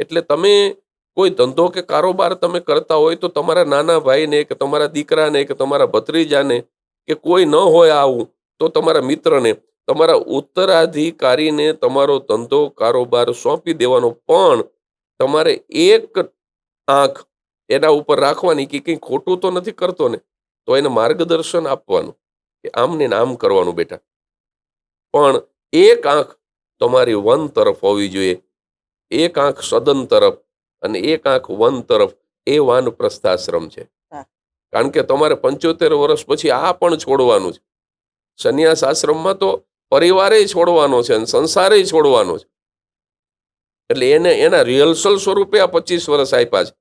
એટલે તમે કોઈ ધંધો કે કારોબાર તમે કરતા હોય તો તમારા નાના ભાઈને કે તમારા દીકરાને કે તમારા ભત્રીજાને કે કોઈ ન હોય આવું તો તમારા મિત્રને, તમારા ઉત્તરાધિકારીને તમારો ધંધો કારોબાર સોંપી દેવાનો. પણ તમારે એક આંખ એના ઉપર રાખવાની કે કંઈ ખોટું તો નથી કરતો ને, તો એને માર્ગદર્શન આપવાનું કે આમ ને આમ કરવાનું બેટા. પણ એક આંખ તમારી વન તરફ હોવી જોઈએ, એક આંખ સદન તરફ અને એક આંખ વન તરફ. એ વાનપ્રસ્થાશ્રમ છે. હા. કારણ કે તમારે 75 વર્ષ પછી આ પણ છોડવાનું છે. સંન્યાસ આશ્રમમાં તો પરિવારે છોડવાનો છે અને સંસારે છોડવાનો છે. એટલે એના રિહર્સલ સ્વરૂપે આ 25 વર્ષ આપ્યા છે.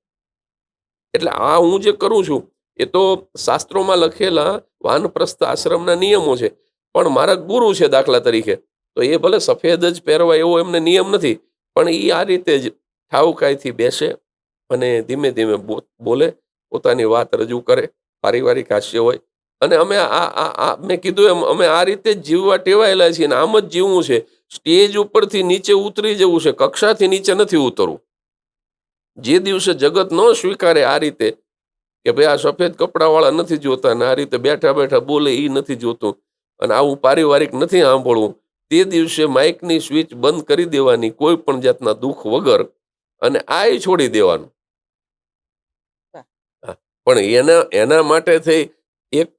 એટલે આ હું જે કરું છું એ તો શાસ્ત્રોમાં લખેલા વાનપ્રસ્થ આશ્રમના નિયમો છે. પણ મારા ગુરુ છે દાખલા તરીકે, તો એ ભલે સફેદ જ પહેરવા એવો એમને નિયમ નથી, પણ એ આ રીતે જ ઠાવકાઈથી બેસે અને ધીમે ધીમે બોલે, પોતાની વાત રજૂ કરે, પારિવારિક હાસ્ય હોય. અને અમે મેં કીધું એમ અમે આ રીતે જ જીવવા ટેવાયેલા છીએ ને આમ જ જીવવું છે. સ્ટેજ ઉપરથી નીચે ઉતરી જવું છે, કક્ષાથી નીચે નથી ઉતરવું. જે દિવસે જગત ન સ્વીકારે આ રીતે કે ભાઈ આ સફેદ કપડાવાળા નથી જોતા ને આ રીતે બેઠા બેઠા બોલે એ નથી જોતું અને આવું પારિવારિક નથી સાંભળવું, તે દિવસે માઇકની સ્વિચ બંધ કરી દેવાની, કોઈ પણ જાતના દુઃખ વગર, અને આ છોડી દેવાનું. હા, પણ એના માટે થઈ એક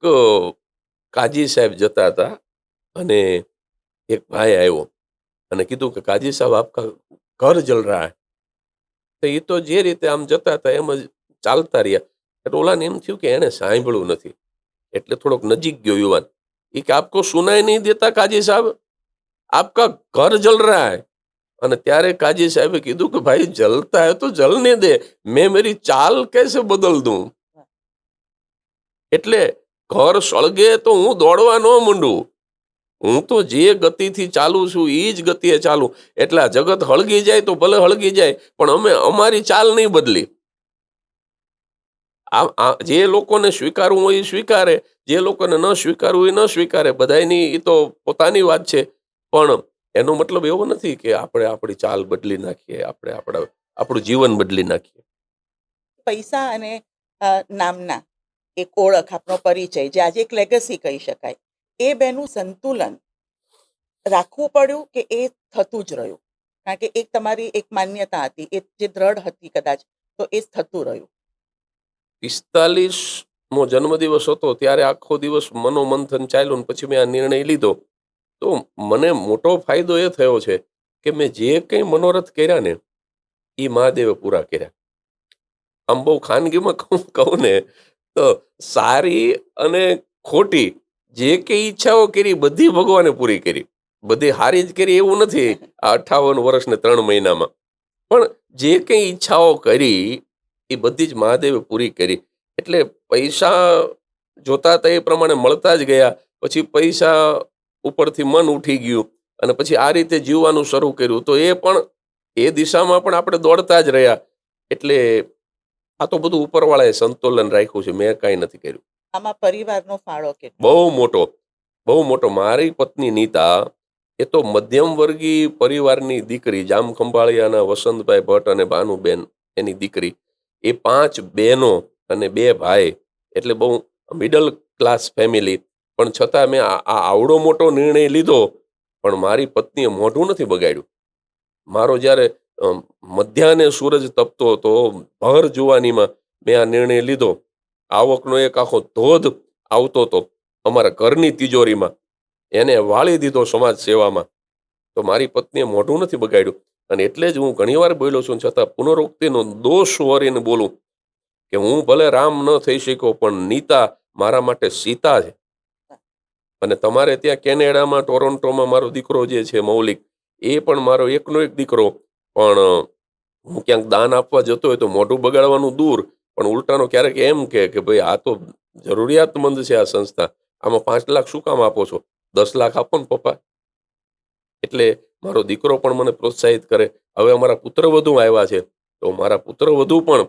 કાજી સાહેબ જતા હતા અને એક ભાઈ આવ્યો અને કીધું કે કાજી સાહેબ આપકા ઘર જલ રહા હૈ. તો એ તો જે રીતે આમ જતા હતા એમ જ ચાલતા રહ્યા. એટલે ઓલાને એમ થયું કે એને સાંભળ્યું નથી, એટલે થોડોક નજીક ગયો યુવાન. એ કે આપકો સુનાઈ નહીં દેતા કાજી સાહેબ, આપકા ઘર જલ રહા હૈ. અને ત્યારે કાજી સાહેબે કીધું કે ભાઈ જલતા હે તો જલને દે, મેં મેરી ચાલ कैसे બદલ દઉં. એટલે ઘર સળગે તો હું દોડવા ન માંડું, હું તો જે ગતિથી ચાલુ છું એ જ ગતિએ ચાલુ. એટલે આ જગત હળગી જાય તો ભલે હળગી જાય, પણ અમે અમારી ચાલ નહીં બદલી. જે લોકોને સ્વીકારવું હોય એ સ્વીકારે, જે લોકોને ન સ્વીકારવું એ ન સ્વીકારે. બધાની એ તો પોતાની વાત છે. પણ એનો મતલબ એવો નથી કે આપણે આપણી ચાલ બદલી નાખીએ, આપણું જીવન બદલી નાખીએ. પૈસા અને નામના એક ઓળખ, આપણો પરિચય, જે આજે એક લેગસી કહી શકાય, એ બેનું સંતુલન રાખવું પડ્યું કે એ થતું જ રહ્યું? કારણ કે એક તમારી એક માન્યતા હતી, એ જે દ્રઢ હતી કદાચ, તો એ થતું રહ્યું. 45મો જન્મદિવસ હતો ત્યારે આખો દિવસ મનોમંથન ચાલ્યું ને પછી મેં આ નિર્ણય લીધો. તો મને મોટો ફાયદો એ થયો છે કે મેં જે કંઈ મનોરથ કર્યા ને એ મહાદેવે પૂરા કર્યા. આમ બહુ ખાનગીમાં કહું ને તો સારી અને ખોટી જે કંઈ ઈચ્છાઓ કરી બધી ભગવાને પૂરી કરી. બધી હારી જ કરી એવું નથી આ 58 વર્ષ ને 3 મહિનામાં. પણ જે કંઈ ઈચ્છાઓ કરી એ બધી જ મહાદેવે પૂરી કરી. એટલે પૈસા જોતા હતા એ પ્રમાણે મળતા જ ગયા. પછી પૈસા ઉપરથી મન ઉઠી ગયું અને પછી આ રીતે જીવવાનું શરૂ કર્યું, તો એ દિશામાં પણ આપણે દોડતા જ રહ્યા. એટલે આ તો બધું ઉપરવાળાએ સંતુલન રાખ્યું છે, મેં કાંઈ નથી કર્યું. આમાં પરિવારનો ફાળો કેટલો? બહુ મોટો, બહુ મોટો. મારી પત્ની નીતા એ તો મધ્યમ વર્ગીય પરિવારની દીકરી, જામખંભાળિયાના વસંતભાઈ ભટ્ટ અને ભાનુબેન એની દીકરી. એ 5 બહેનો અને 2 ભાઈ, એટલે બહુ મિડલ ક્લાસ ફેમિલી. પણ છતાં મેં આવડો મોટો નિર્ણય લીધો, પણ મારી પત્નીએ મોઢું નથી બગાડ્યું. મારો જ્યારે મધ્યાહને સૂરજ તપતો હતો, ભર જુવાનીમાં મેં આ નિર્ણય લીધો. આવકનો એક આખો ધોધ આવતો હતો અમારા ઘરની તિજોરીમાં, એને વાળી દીધો સમાજ સેવામાં. તો મારી પત્નીએ મોઢું નથી બગાડ્યું. અને એટલે જ હું ઘણીવાર બોલ્યો છું, છતાં પુનરોક્તિનો દોષ વરીને બોલું કે હું ભલે રામ ન થઈ શક્યો, પણ નીતા મારા માટે સીતા છે. અને તમારે ત્યાં કેનેડામાં, ટોરોન્ટોમાં મારો દીકરો જે છે મૌલિક, એ પણ મારો એકનો એક દીકરો. પણ હું ક્યાંક દાન આપવા જતો હોય તો મોઢું બગાડવાનું દૂર, પણ ઉલટાનો ક્યારેક એમ કે ભાઈ આ તો જરૂરિયાતમંદ છે આ સંસ્થા, આમાં 5 લાખ શું કામ આપો છો, 10 લાખ આપો ને પપ્પા. એટલે મારો દીકરો પણ મને પ્રોત્સાહિત કરે. હવે અમારા પુત્રવધુ આવ્યા છે, તો મારા પુત્રવધુ પણ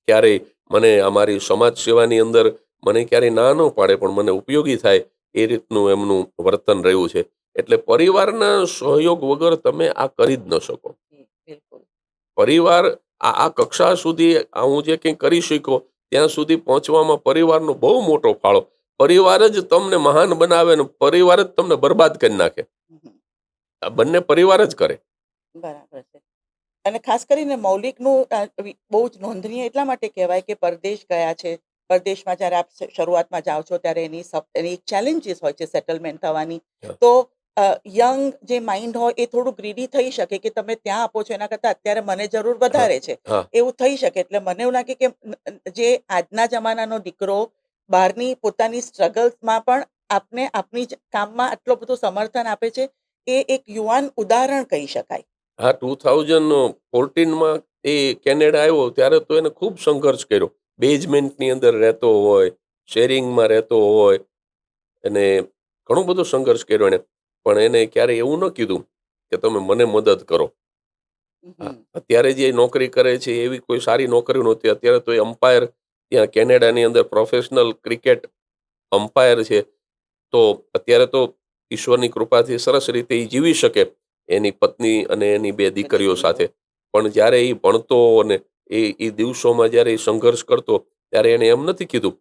ક્યારેય મને અમારી સમાજ સેવાની અંદર મને ક્યારેય ના ન પાડે, પણ મને ઉપયોગી થાય એ રીતનું એમનું વર્તન રહ્યું છે. એટલે પરિવારના સહયોગ વગર તમે આ કરી જ ન શકો. બિલકુલ. પરિવાર આ કક્ષા સુધી હું જે કંઈ કરી શક્યો ત્યાં સુધી પહોંચવામાં પરિવારનો બહુ મોટો ફાળો. પરિવાર જ તમને મહાન બનાવે ને પરિવાર જ તમને બરબાદ કરી નાખે. હમ. આ બંને પરિવાર જ કરે. બરાબર છે. અને ખાસ કરીને મૌલિકનું બહુ જ નોંધનીય એટલા માટે કહેવાય કે પરદેશ ગયા છે. પરદેશમાં જ્યારે આપ શરૂઆતમાં જાઓ છો ત્યારે એની ચેલેન્જીસ હોય છે સેટલમેન્ટ થવાની. હા. તો યંગ જે માઇન્ડ હોય એ થોડું ગ્રીડી થઈ શકે કે તમે ત્યાં આપો છો એના કરતાં અત્યારે મને જરૂર હા. વધારે છે, હા. એવું થઈ શકે. એટલે મને એવું લાગે કે જે આજના જમાનાનો દીકરો બહારની પોતાની સ્ટ્રગલ્સમાં પણ આપને આપની કામમાં આટલો બધો સમર્થન આપે છે, એ એક યુવાન ઉદાહરણ કહી શકાય. હા, 2014માં એ કેનેડા આવ્યો ત્યારે તો એને ખૂબ સંઘર્ષ કર્યો. બેઝમેન્ટની અંદર રહેતો હોય, શેરિંગમાં રહેતો હોય, અને ઘણો બધો સંઘર્ષ કર્યો એને. પણ એને ક્યારેય એવું ન કીધું કે તમે મને મદદ કરો. હા, હમ. અત્યારે જે નોકરી કરે છે એવી કોઈ સારી નોકરી નહોતી. અત્યારે તો એ અમ્પાયર ત્યાં કેનેડાની અંદર પ્રોફેશનલ ક્રિકેટ અમ્પાયર છે. તો અત્યારે તો ઈશ્વરની કૃપાથી સરસ રીતે એ જીવી શકે એની પત્ની અને એની 2 દીકરીઓ સાથે. પણ જ્યારે એ ભણતો અને એ દિવસોમાં જ્યારે એ સંઘર્ષ કરતો, ત્યારે એને એમ નથી કીધું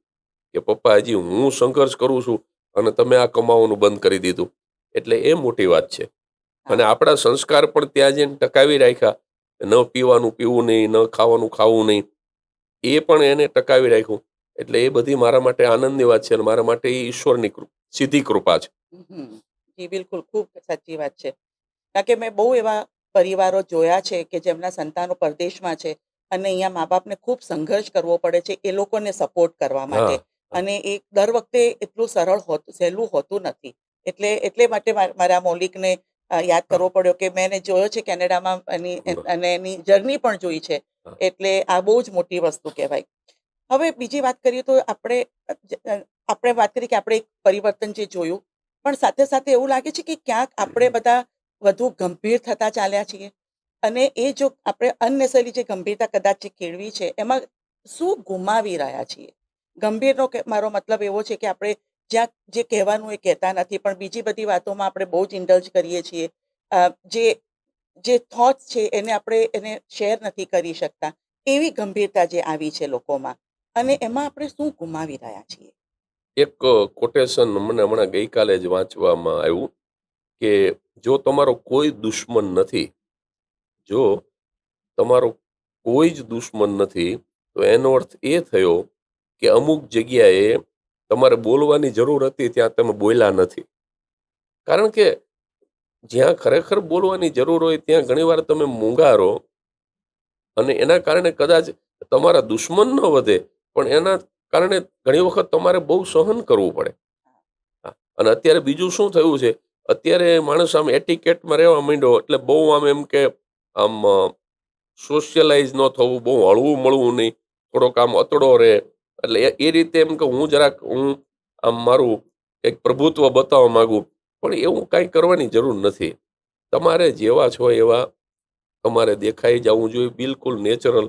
કે પપ્પા હજી હું સંઘર્ષ કરું છું અને તમે આ કમાવાનું બંધ કરી દીધું. એટલે એ મોટી વાત છે. અને હા. આપણા સંસ્કાર પણ ત્યાં જઈને ટકાવી રાખ્યા. ન પીવાનું પીવું નહીં, ન ખાવાનું ખાવું નહીં, એ પણ એને ટકાવી રાખ્યું. એટલે એ બધી મારા માટે આનંદની વાત છે અને મારા માટે એ ઈશ્વરની સીધી કૃપા છે. હમ. જી બિલકુલ, ખૂબ સાચી વાત છે. કારણ કે મેં બહુ એવા પરિવારો જોયા છે કે જેમના સંતાનો પરદેશમાં છે અને અહીંયા મા બાપને ખૂબ સંઘર્ષ કરવો પડે છે એ લોકોને સપોર્ટ કરવા માટે. હા. હા. અને એ દર વખતે એટલું સરળ સહેલું હોતું નથી. એટલે માટે મારા મૌલિકને યાદ હા. કરવો પડ્યો કે મેં એને જોયો છે કેનેડામાં અને એની જર્ની પણ જોઈ છે. હા. એટલે આ બહુ જ મોટી વસ્તુ કહેવાય. હવે બીજી વાત કરીએ તો આપણે વાત કરી કે આપણે એક પરિવર્તન જે જોયું, પણ સાથે સાથે એવું લાગે છે કે ક્યાંક આપણે બધા વધુ ગંભીર થતા ચાલ્યા છીએ. અને એ જો આપણે અનનેસેસરી જે ગંભીરતા કદાચ જે કેળવી છે એમાં શું ગુમાવી રહ્યા છીએ? ગંભીરનો મારો મતલબ એવો છે કે આપણે જ્યાં જે કહેવાનું એ કહેતા નથી, પણ બીજી બધી વાતોમાં આપણે બહુ જ ઇન્ડલ્જ કરીએ છીએ. જે જે થોટ્સ છે એને શેર નથી કરી શકતા. એવી ગંભીરતા જે આવી છે લોકોમાં, અને એમાં આપણે શું ગુમાવી રહ્યા છીએ? એક કોટેશન મને હમણાં ગઈકાલે જ વાંચવામાં આવ્યું કે જો તમારો કોઈ દુશ્મન નથી, જો તમારો કોઈ જ દુશ્મન નથી, તો એનો અર્થ એ થયો કે અમુક જગ્યાએ તમારે બોલવાની જરૂર હતી ત્યાં તમે બોલ્યા નથી. કારણ કે જ્યાં ખરેખર બોલવાની જરૂર હોય ત્યાં ઘણીવાર તમે મૂંગારો, અને એના કારણે કદાચ તમારા દુશ્મન ન વધે, પણ એના કારણે ઘણી વખત તમારે બહુ સહન કરવું પડે. હા. અને અત્યારે બીજું શું થયું છે, અત્યારે માણસ આમ એટિકેટમાં રહેવા માંડ્યો, એટલે બહુ આમ એમ કે આમ સોશિયલાઇઝ ન થવું, બહુ હળવું મળવું નહીં, થોડોક આમ અતડો રહે. એટલે એ રીતે એમ કે હું આમ મારું એક પ્રભુત્વ બતાવવા માંગુ. પણ એવું કાંઈ કરવાની જરૂર નથી. તમારે જેવા છો એવા તમારે દેખાઈ જવું જોઈએ, બિલકુલ નેચરલ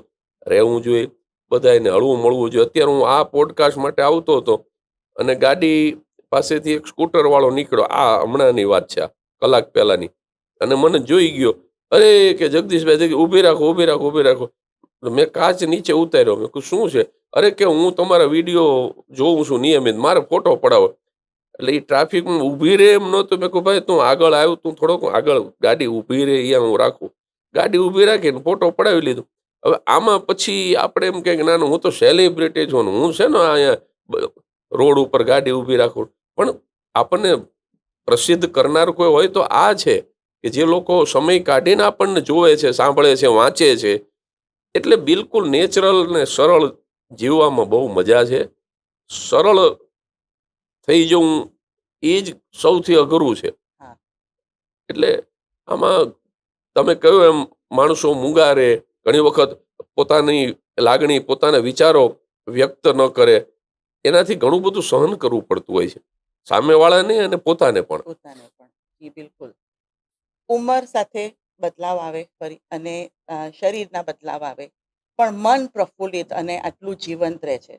રહેવું જોઈએ, બધાને હળવું મળવું જોઈએ. અત્યારે હું આ પોડકાસ્ટ માટે આવતો હતો અને ગાડી પાસેથી એક સ્કૂટર વાળો નીકળ્યો. આ હમણાંની વાત છે, આ કલાક પહેલાની. અને મને જોઈ ગયો. અરે કે જગદીશભાઈ ઊભી રાખો, ઊભી રાખો, ઊભી રાખો. મેં કાચ નીચે ઉતાર્યો. મેં કહ્યું શું છે? અરે કે હું તમારા વિડીયો જોઉં છું નિયમિત, મારે ફોટો પડાવો. એટલે એ ટ્રાફિકમાં ઊભી રહે એમ નહોતું. મેં કહું ભાઈ તું આગળ આવ્યું, તું થોડોક આગળ ગાડી ઊભી રહે અહીંયા હું રાખું. ગાડી ઊભી રાખીને ફોટો પડાવી લીધો. હવે આમાં પછી આપણે એમ કે ના ના, હું તો સેલિબ્રિટી છું ને હું છે ને અહીંયા રોડ ઉપર ગાડી ઊભી રાખું. પણ આપણને પ્રસિદ્ધ કરનાર કોઈ હોય તો આ છે કે જે લોકો સમય કાઢીને આપણને જોવે છે, સાંભળે છે, વાંચે છે. એટલે બિલકુલ નેચરલ ને સરળ જીવવામાં બહુ મજા છે. સરળ થઈ જવું એ જ સૌથી અઘરું છે. હા. એટલે આમાં તમે કહ્યું એમ માણસો મૂંગા રહે, ઘણી વખત પોતાની લાગણી, પોતાના વિચારો વ્યક્ત ન કરે, એનાથી ઘણું બધું સહન કરવું પડતું હોય છે, સામેવાળાને અને પોતાને પણ. પોતાને પણ. જી, બિલકુલ. ઉંમર સાથે બદલાવ આવે ફરી અને શરીરના બદલાવ આવે, પણ મન પ્રફુલ્લિત અને આટલું જીવંત રહે છે.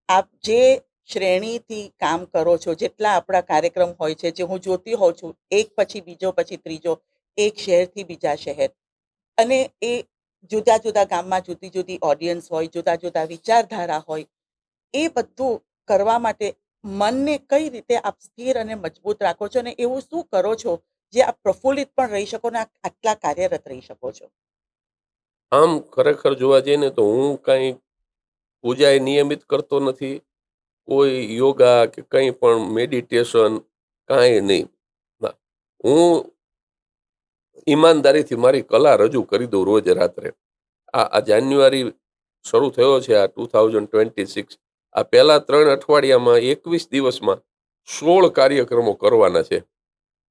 આપ જે શ્રેણીથી કામ કરો છો, જેટલા આપણા કાર્યક્રમ હોય છે, જે હું જોતી હોઉં છું, એક પછી બીજો પછી ત્રીજો, એક શહેરથી બીજા શહેર, અને એ જુદા જુદા ગામમાં જુદી જુદી ઓડિયન્સ હોય, જુદા જુદા વિચારધારા હોય, એ બધું કરવા માટે મનને કઈ રીતે આપ સ્થિર અને મજબૂત રાખો છો, અને એવું શું કરો છો જે આપ પ્રફુલ્લિત પણ રહી શકો ને આટલા કાર્યરત રહી શકો છો? આમ ખરેખર જોવા જઈએ ને તો હું કાંઈ પૂજાએ નિયમિત કરતો નથી, કોઈ યોગા કે કંઈ પણ મેડિટેશન કાંઈ નહીં. ના, હું ઈમાનદારીથી મારી કલા રજૂ કરી દઉં રોજ રાત્રે. આ જાન્યુઆરી શરૂ થયો છે, આ 2026. આ પહેલા 3 અઠવાડિયામાં 21 દિવસમાં 16 કાર્યક્રમો કરવાના છે.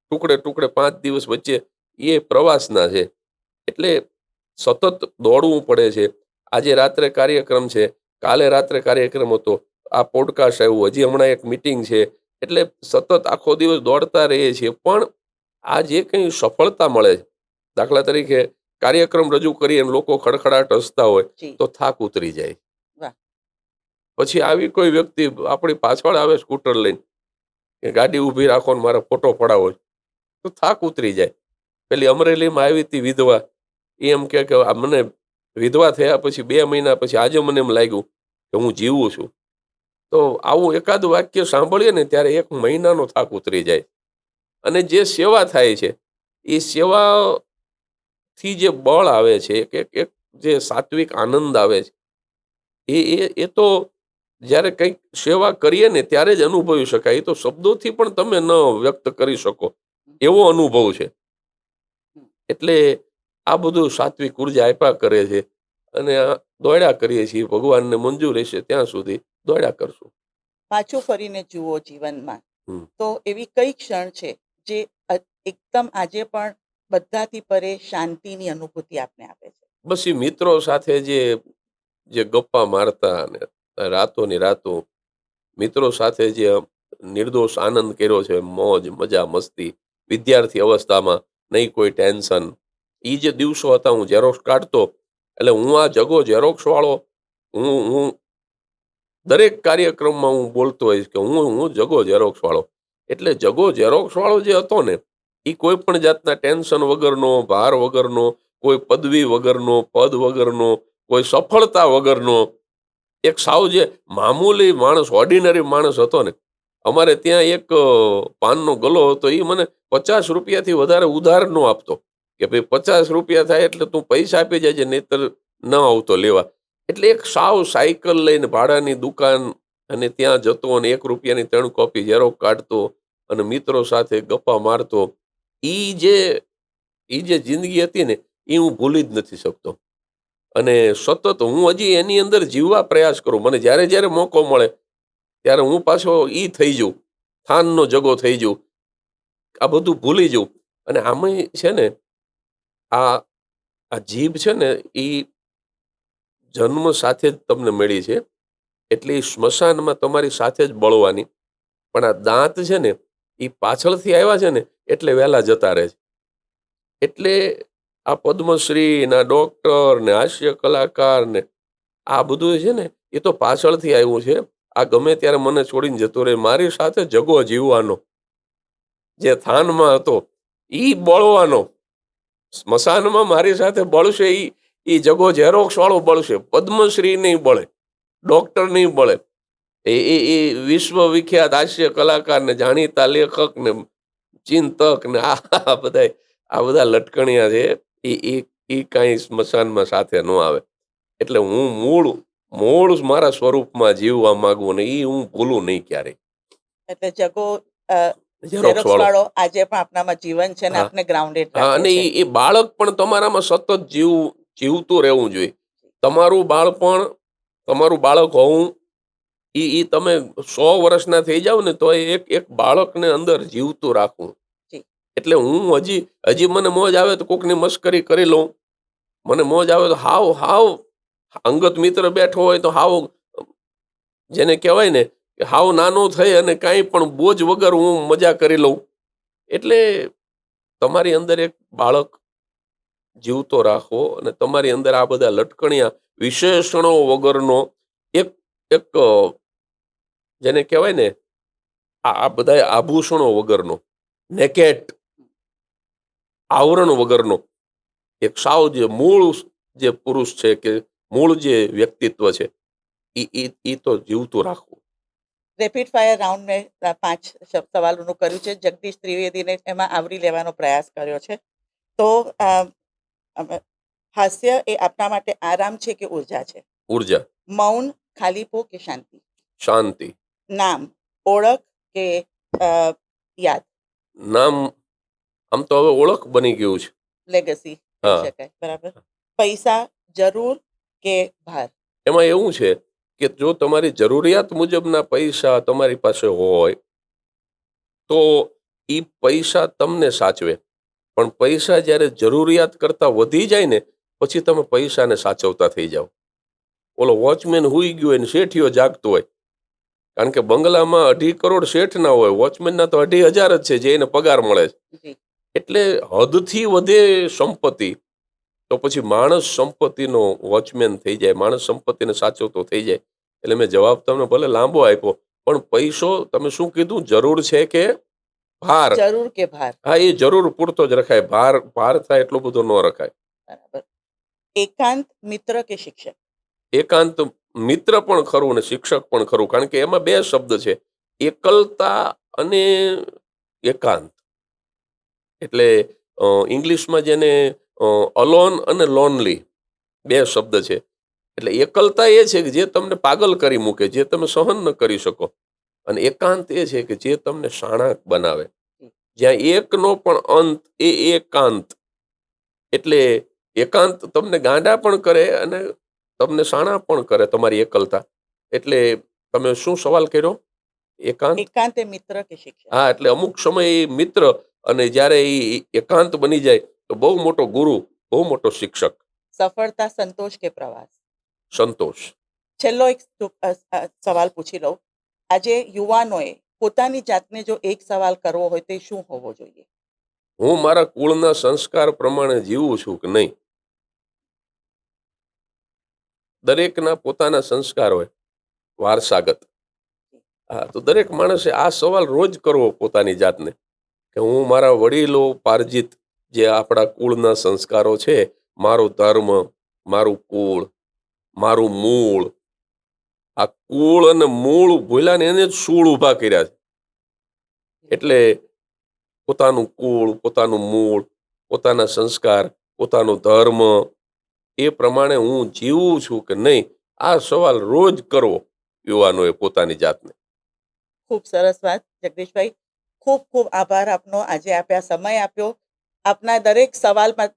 ટુકડે ટુકડે 5 દિવસ વચ્ચે એ પ્રવાસના છે. એટલે સતત દોડવું પડે છે. આજે રાત્રે કાર્યક્રમ છે, કાલે રાત્રે કાર્યક્રમ હતો, આ પોડકાસ્ટ આવ્યું, હજી હમણાં એક મીટિંગ છે. એટલે સતત આખો દિવસ દોડતા રહીએ છીએ. પણ આ જે કંઈ સફળતા મળે છે, દાખલા તરીકે કાર્યક્રમ રજૂ કરીએ અને લોકો ખડખડાટ હસતા હોય જી. તો થાક ઉતરી જાય. વાહ. પછી આવી કોઈ વ્યક્તિ આપણી પાછળ આવે સ્કૂટર લઈને કે ગાડી ઊભી રાખો ને મારે ફોટો પડાવો છે, તો થાક ઉતરી જાય. પેલી અમરેલીમાં આવી હતી વિધવા, એ એમ કે આ મને વિધવા થયા પછી 2 મહિના પછી આજે મને એમ લાગ્યું કે હું જીવું છું. તો આવું એકાદ વાક્ય સાંભળીએ ને ત્યારે 1 મહિનાનો થાક ઉતરી જાય. અને જે સેવા થાય છે એ સેવાથી જે બળ આવે છે, એક જે સાત્વિક આનંદ આવે છે, એ તો જ્યારે કંઈક સેવા કરીએ ને ત્યારે જ અનુભવી શકાય. એ તો શબ્દોથી પણ તમે ન વ્યક્ત કરી શકો એવો અનુભવ છે. એટલે આ બધું સાત્વિક ઉર્જા આપ્યા કરે છે અને આ દોડ્યા કરીએ છીએ. ભગવાનને મંજૂર રહેશે ત્યાં સુધી દોડ્યા કરશું. પાછું ફરીને જુઓ જીવનમાં, હમ. તો એવી કઈ ક્ષણ છે જે એકદમ આજે પણ બધાથી પરે શાંતિની અનુભૂતિ આપને આપે છે? બસ એ મિત્રો સાથે જે જે ગપ્પા મારતા અને રાતોની રાતો મિત્રો સાથે જે નિર્દોષ આનંદ કર્યો છે, મોજ મજા મસ્તી, વિદ્યાર્થી અવસ્થામાં નહીં કોઈ ટેન્શન. એ જે દિવસો હતા, હું ઝેરોક્ષ કાઢતો. એટલે હું આ જગો ઝેરોક્ષ વાળો, હું દરેક કાર્યક્રમમાં હું બોલતો હોઈશ કે હું જગો ઝેરોક્ષ વાળો. એટલે જગો ઝેરોક્ષ વાળો જે હતો ને, એ કોઈ પણ જાતના ટેન્શન વગરનો, ભાર વગરનો, કોઈ પદવી વગરનો, પદ વગરનો, કોઈ સફળતા વગરનો, એક સાવ જે મામૂલી માણસ, ઓર્ડિનરી માણસ હતો ને. અમારે ત્યાં એક પાનનો ગલો હતો, એ મને 50 રૂપિયાથી વધારે ઉધાર ન આપતો કે ભાઈ 50 રૂપિયા થાય એટલે તું પૈસા આપી જાય, નહીતર ન આવતો લેવા. એટલે એક સાવ સાયકલ લઈને ભાડાની દુકાન અને ત્યાં જતો અને 1 રૂપિયાની 3 કોપી ઝેરોક્ષ કાઢતો અને મિત્રો સાથે ગપ્પા મારતો. ઈ જે ઈ જે જિંદગી હતી ને, એ હું ભૂલી જ નથી શકતો. અને સતત હું હજી એની અંદર જીવવા પ્રયાસ કરું. મને જ્યારે જ્યારે મોકો મળે ત્યારે હું પાછો ઈ થઈ જાઉં, થાનનો જગો થઈ જાઉં, આ બધું ભૂલી જાઉં. અને આમાંય છે ને, આ આ જીભ છે ને, એ જન્મ સાથે જ તમને મળી છે. એટલે ઈ સ્મશાનમાં તમારી સાથે જ બળવાની. પણ આ દાંત છે ને, એ પાછળથી આવ્યા છે ને, એટલે વહેલા જતા રહે છે. એટલે આ પદ્મશ્રી ના ડોક્ટર ને હાસ્ય કલાકાર ને આ બધું છે ને એ તો પાછળથી આવ્યું છે. આ ગમે ત્યારે મને છોડીને જતો રહે, મારી સાથે જગો જીવવાનો જે થાનમાં હતો ઈ બળવાનો, સ્મશાનમાં મારી સાથે બળશે ઈ જગો ઝેરોક્ષ વાળો બળશે. પદ્મશ્રી નહીં બળે, ડોક્ટર નહીં બળે, એ વિશ્વ વિખ્યાત હાસ્ય કલાકાર ને જાણીતા લેખક ને ચિંતક ને આ બધા લટકણિયા છે એ કાંઈ સ્મશાનમાં સાથે ન આવે. એટલે હું મૂળ મારા સ્વરૂપમાં જીવવા માંગુ ને એ હું ભૂલું નહીં ક્યારેય. એટલે જગો ઝેરોક્ષ ઝેરોક્ષ વાળો. વાળો આજે પણ આપનામાં જીવન છે ને હા. આપને ગ્રાઉન્ડેડ હા, અને રાખે છે. એ બાળક પણ તમારામાં સતત જીવતું રહેવું જોઈએ. તમારું બાળક હોવું ઈ તમે 100 વર્ષના થઈ જાવ ને તો એક બાળકને અંદર જીવતું રાખવું. જી. એટલે હું હજી મને મોજ આવે તો કોકની મસ્કરી કરી લઉં, મને મોજ આવે તો હાવ અંગત મિત્ર બેઠો હોય તો હાવ જેને કહેવાય ને કે હાવ નાનો થઈ અને કાંઈ પણ બોજ વગર હું મજા કરી લઉં. એટલે તમારી અંદર એક બાળક જીવતો રાખો અને તમારી અંદર આ બધા લટકણિયા વિશેષણો વગરનો એક એક જેને કહેવાય ને આ બધા આભૂષણો વગરનો, નેકેટ આવરણ વગરનો એક સાવ જે મૂળ જે પુરુષ છે કે મૂળ જે વ્યક્તિત્વ છે ઈ તો જીવતું રાખવું. રેપિડ ફાયર રાઉન્ડ મેં 5 સવાલોનું કર્યું છે. જગદીશ ત્રિવેદીને એમાં આવરી લેવાનો પ્રયાસ કર્યો છે. તો હાસ્ય એ આપણા માટે આરામ છે કે ઉર્જા છે? ઉર્જા. મૌન, ખાલીપો કે શાંતિ? શાંતિ. નામ, ઓળખ કે યાદ? નામ આમ તો હવે ઓળખ બની ગયું છે. લેગસી કહી હા. શકાય. બરાબર. પૈસા, જરૂર કે ભાર? એમાં એવું છે કે જો તમારી જરૂરિયાત મુજબના પૈસા તમારી પાસે હોય તો ઈ પૈસા તમને સાચવે, પણ પૈસા જ્યારે જરૂરિયાત કરતા વધી જાય ને પછી તમે પૈસાને સાચવતા થઈ જાઓ. ઓલો વોચમેન હુઈ ગયો હોય ને શેઠિયો જાગતો હોય, કારણ કે બંગલામાં 2.5 કરોડ શેઠ ના હોય, વોચમેનના તો 2,500 જ છે જે એને પગાર મળે છે. જી. એટલે હદથી વધે સંપત્તિ તો પછી માણસ સંપત્તિનો વોચમેન થઈ જાય, માણસ સંપત્તિને સાચવતો થઈ જાય. એટલે મેં જવાબ તમને ભલે લાંબો આપ્યો, પણ પૈસો તમે શું કીધું, જરૂર છે કે ભાર? જરૂર કે ભાર? હા, એ જરૂર પૂરતો જ રખાય, ભાર થાય એટલો બધો ન રખાય. બરાબર. એકાંત, મિત્ર કે શિક્ષક? એકાંત મિત્ર પણ ખરું અને શિક્ષક પણ ખરું, કારણ કે એમાં 2 શબ્દ છે, એકલતા અને એકાંત. એટલે ઇંગ્લિશમાં જેને અલોન અને લોનલી 2 શબ્દ છે. એટલે એકલતા એ છે કે જે તમને પાગલ કરી મૂકે, જે તમે સહન ન કરી શકો, અને એકાંત એ છે કે જે તમને શાણાક બનાવે, જ્યાં એકનો પણ અંત એ એકાંત. એટલે એકાંત તમને ગાંડા પણ કરે અને તમને શાણા પણ કરે, તમારી એકલતા. એટલે તમે શું સવાલ કર્યો? એકાંત. એકાંત એ મિત્ર કે શિક્ષક? હા, એટલે અમુક સમય એ મિત્ર અને જ્યારે એ એકાંત બની જાય તો બહુ મોટો ગુરુ, બહુ મોટો શિક્ષક. સફળતા, સંતોષ કે પ્રવાસ? સંતોષ. છેલ્લો એક સવાલ પૂછી લઉં. આજે યુવાનોએ પોતાની જાતને જો એક સવાલ કરવો હોય તો એ શું હોવો જોઈએ? હું મારા કુળના સંસ્કાર પ્રમાણે જીવું છું કે નહીં? દરેકના પોતાના સંસ્કાર હોય, વારસાગત. હા, તો દરેક માણસે આ સવાલ રોજ કરવો પોતાની જાતને કે હું મારા વડીલો પાર્જિત જે આપણા કુળના સંસ્કારો છે, મારો ધર્મ, મારું કુળ, મારું મૂળ, આ કુળ અને મૂળ ભૂલ્યા ને એને જ સૂળ ઊભા કર્યા છે. એટલે પોતાનું કુળ, પોતાનું મૂળ, પોતાના સંસ્કાર, પોતાનો ધર્મ, એ પ્રમાણે હું જીવું છું કે નહીં, આ સવાલ રોજ કરવો યુવાનોએ પોતાની જાતને. ખૂબ સરસ વાત જગદીશભાઈ. ખૂબ ખૂબ આભાર આપનો. આજે આપે આ સમય આપ્યો. આપના દરેક સવાલમાં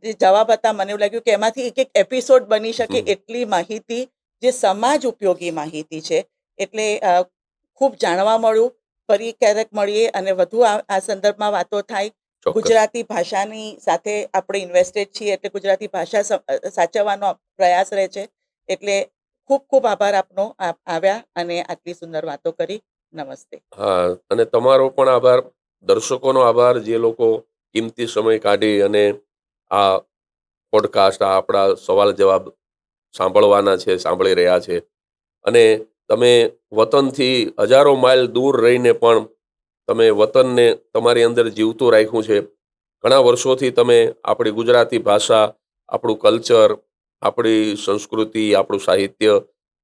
જે જવાબ હતા મને એવું લાગ્યું કે એમાંથી એક એપિસોડ બની શકે એટલી માહિતી, જે સમાજ ઉપયોગી માહિતી છે. એટલે ખૂબ જાણવા મળ્યું. ફરી ક્યારેક મળીએ અને વધુ આ સંદર્ભમાં વાતો થાય. ચોક્કસ. ગુજરાતી ભાષાની સાથે આપણે ઇન્વેસ્ટેડ છીએ એટલે ગુજરાતી ભાષા સાચવવાનો પ્રયાસ રહે છે. એટલે ખૂબ ખૂબ આભાર આપનો. આપ આવ્યા અને આટલી સુંદર વાતો કરી. નમસ્તે. હા, અને તમારો પણ આભાર. દર્શકોનો આભાર, જે લોકો કિંમતી સમય કાઢી અને આ પોડકાસ્ટ, આ આપણા સવાલ જવાબ સાંભળવાના છે, સાંભળી રહ્યા છે. અને તમે વતનથી હજારો માઇલ દૂર રહીને પણ તમે વતનને તમારી અંદર જીવતું રાખ્યું છે. ઘણા વર્ષોથી તમે આપણી ગુજરાતી ભાષા, આપણું કલ્ચર, આપણી સંસ્કૃતિ, આપણું સાહિત્ય,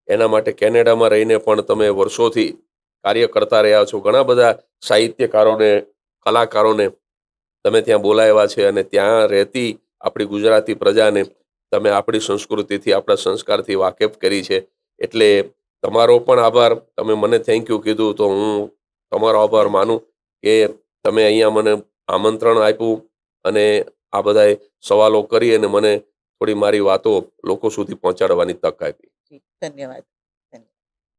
એના માટે કેનેડામાં રહીને પણ તમે વર્ષોથી કાર્ય કરતા રહ્યા છો. ઘણા બધા સાહિત્યકારોને, કલાકારોને તમે ત્યાં બોલાવ્યા છે અને ત્યાં રહેતી આપણી ગુજરાતી પ્રજાને તમે આપણી સંસ્કૃતિથી, આપણા સંસ્કારથી વાકેફ કરી છે. એટલે તમારો પણ આભાર. તમે મને થેન્ક યુ કીધું તો હું તમારો આભાર માનું કે તમે અહીંયા મને આમંત્રણ આપ્યું અને આ બધા સવાલો કરી અને મને થોડી મારી વાતો લોકો સુધી પહોંચાડવાની તક આપી. જી, ધન્યવાદ.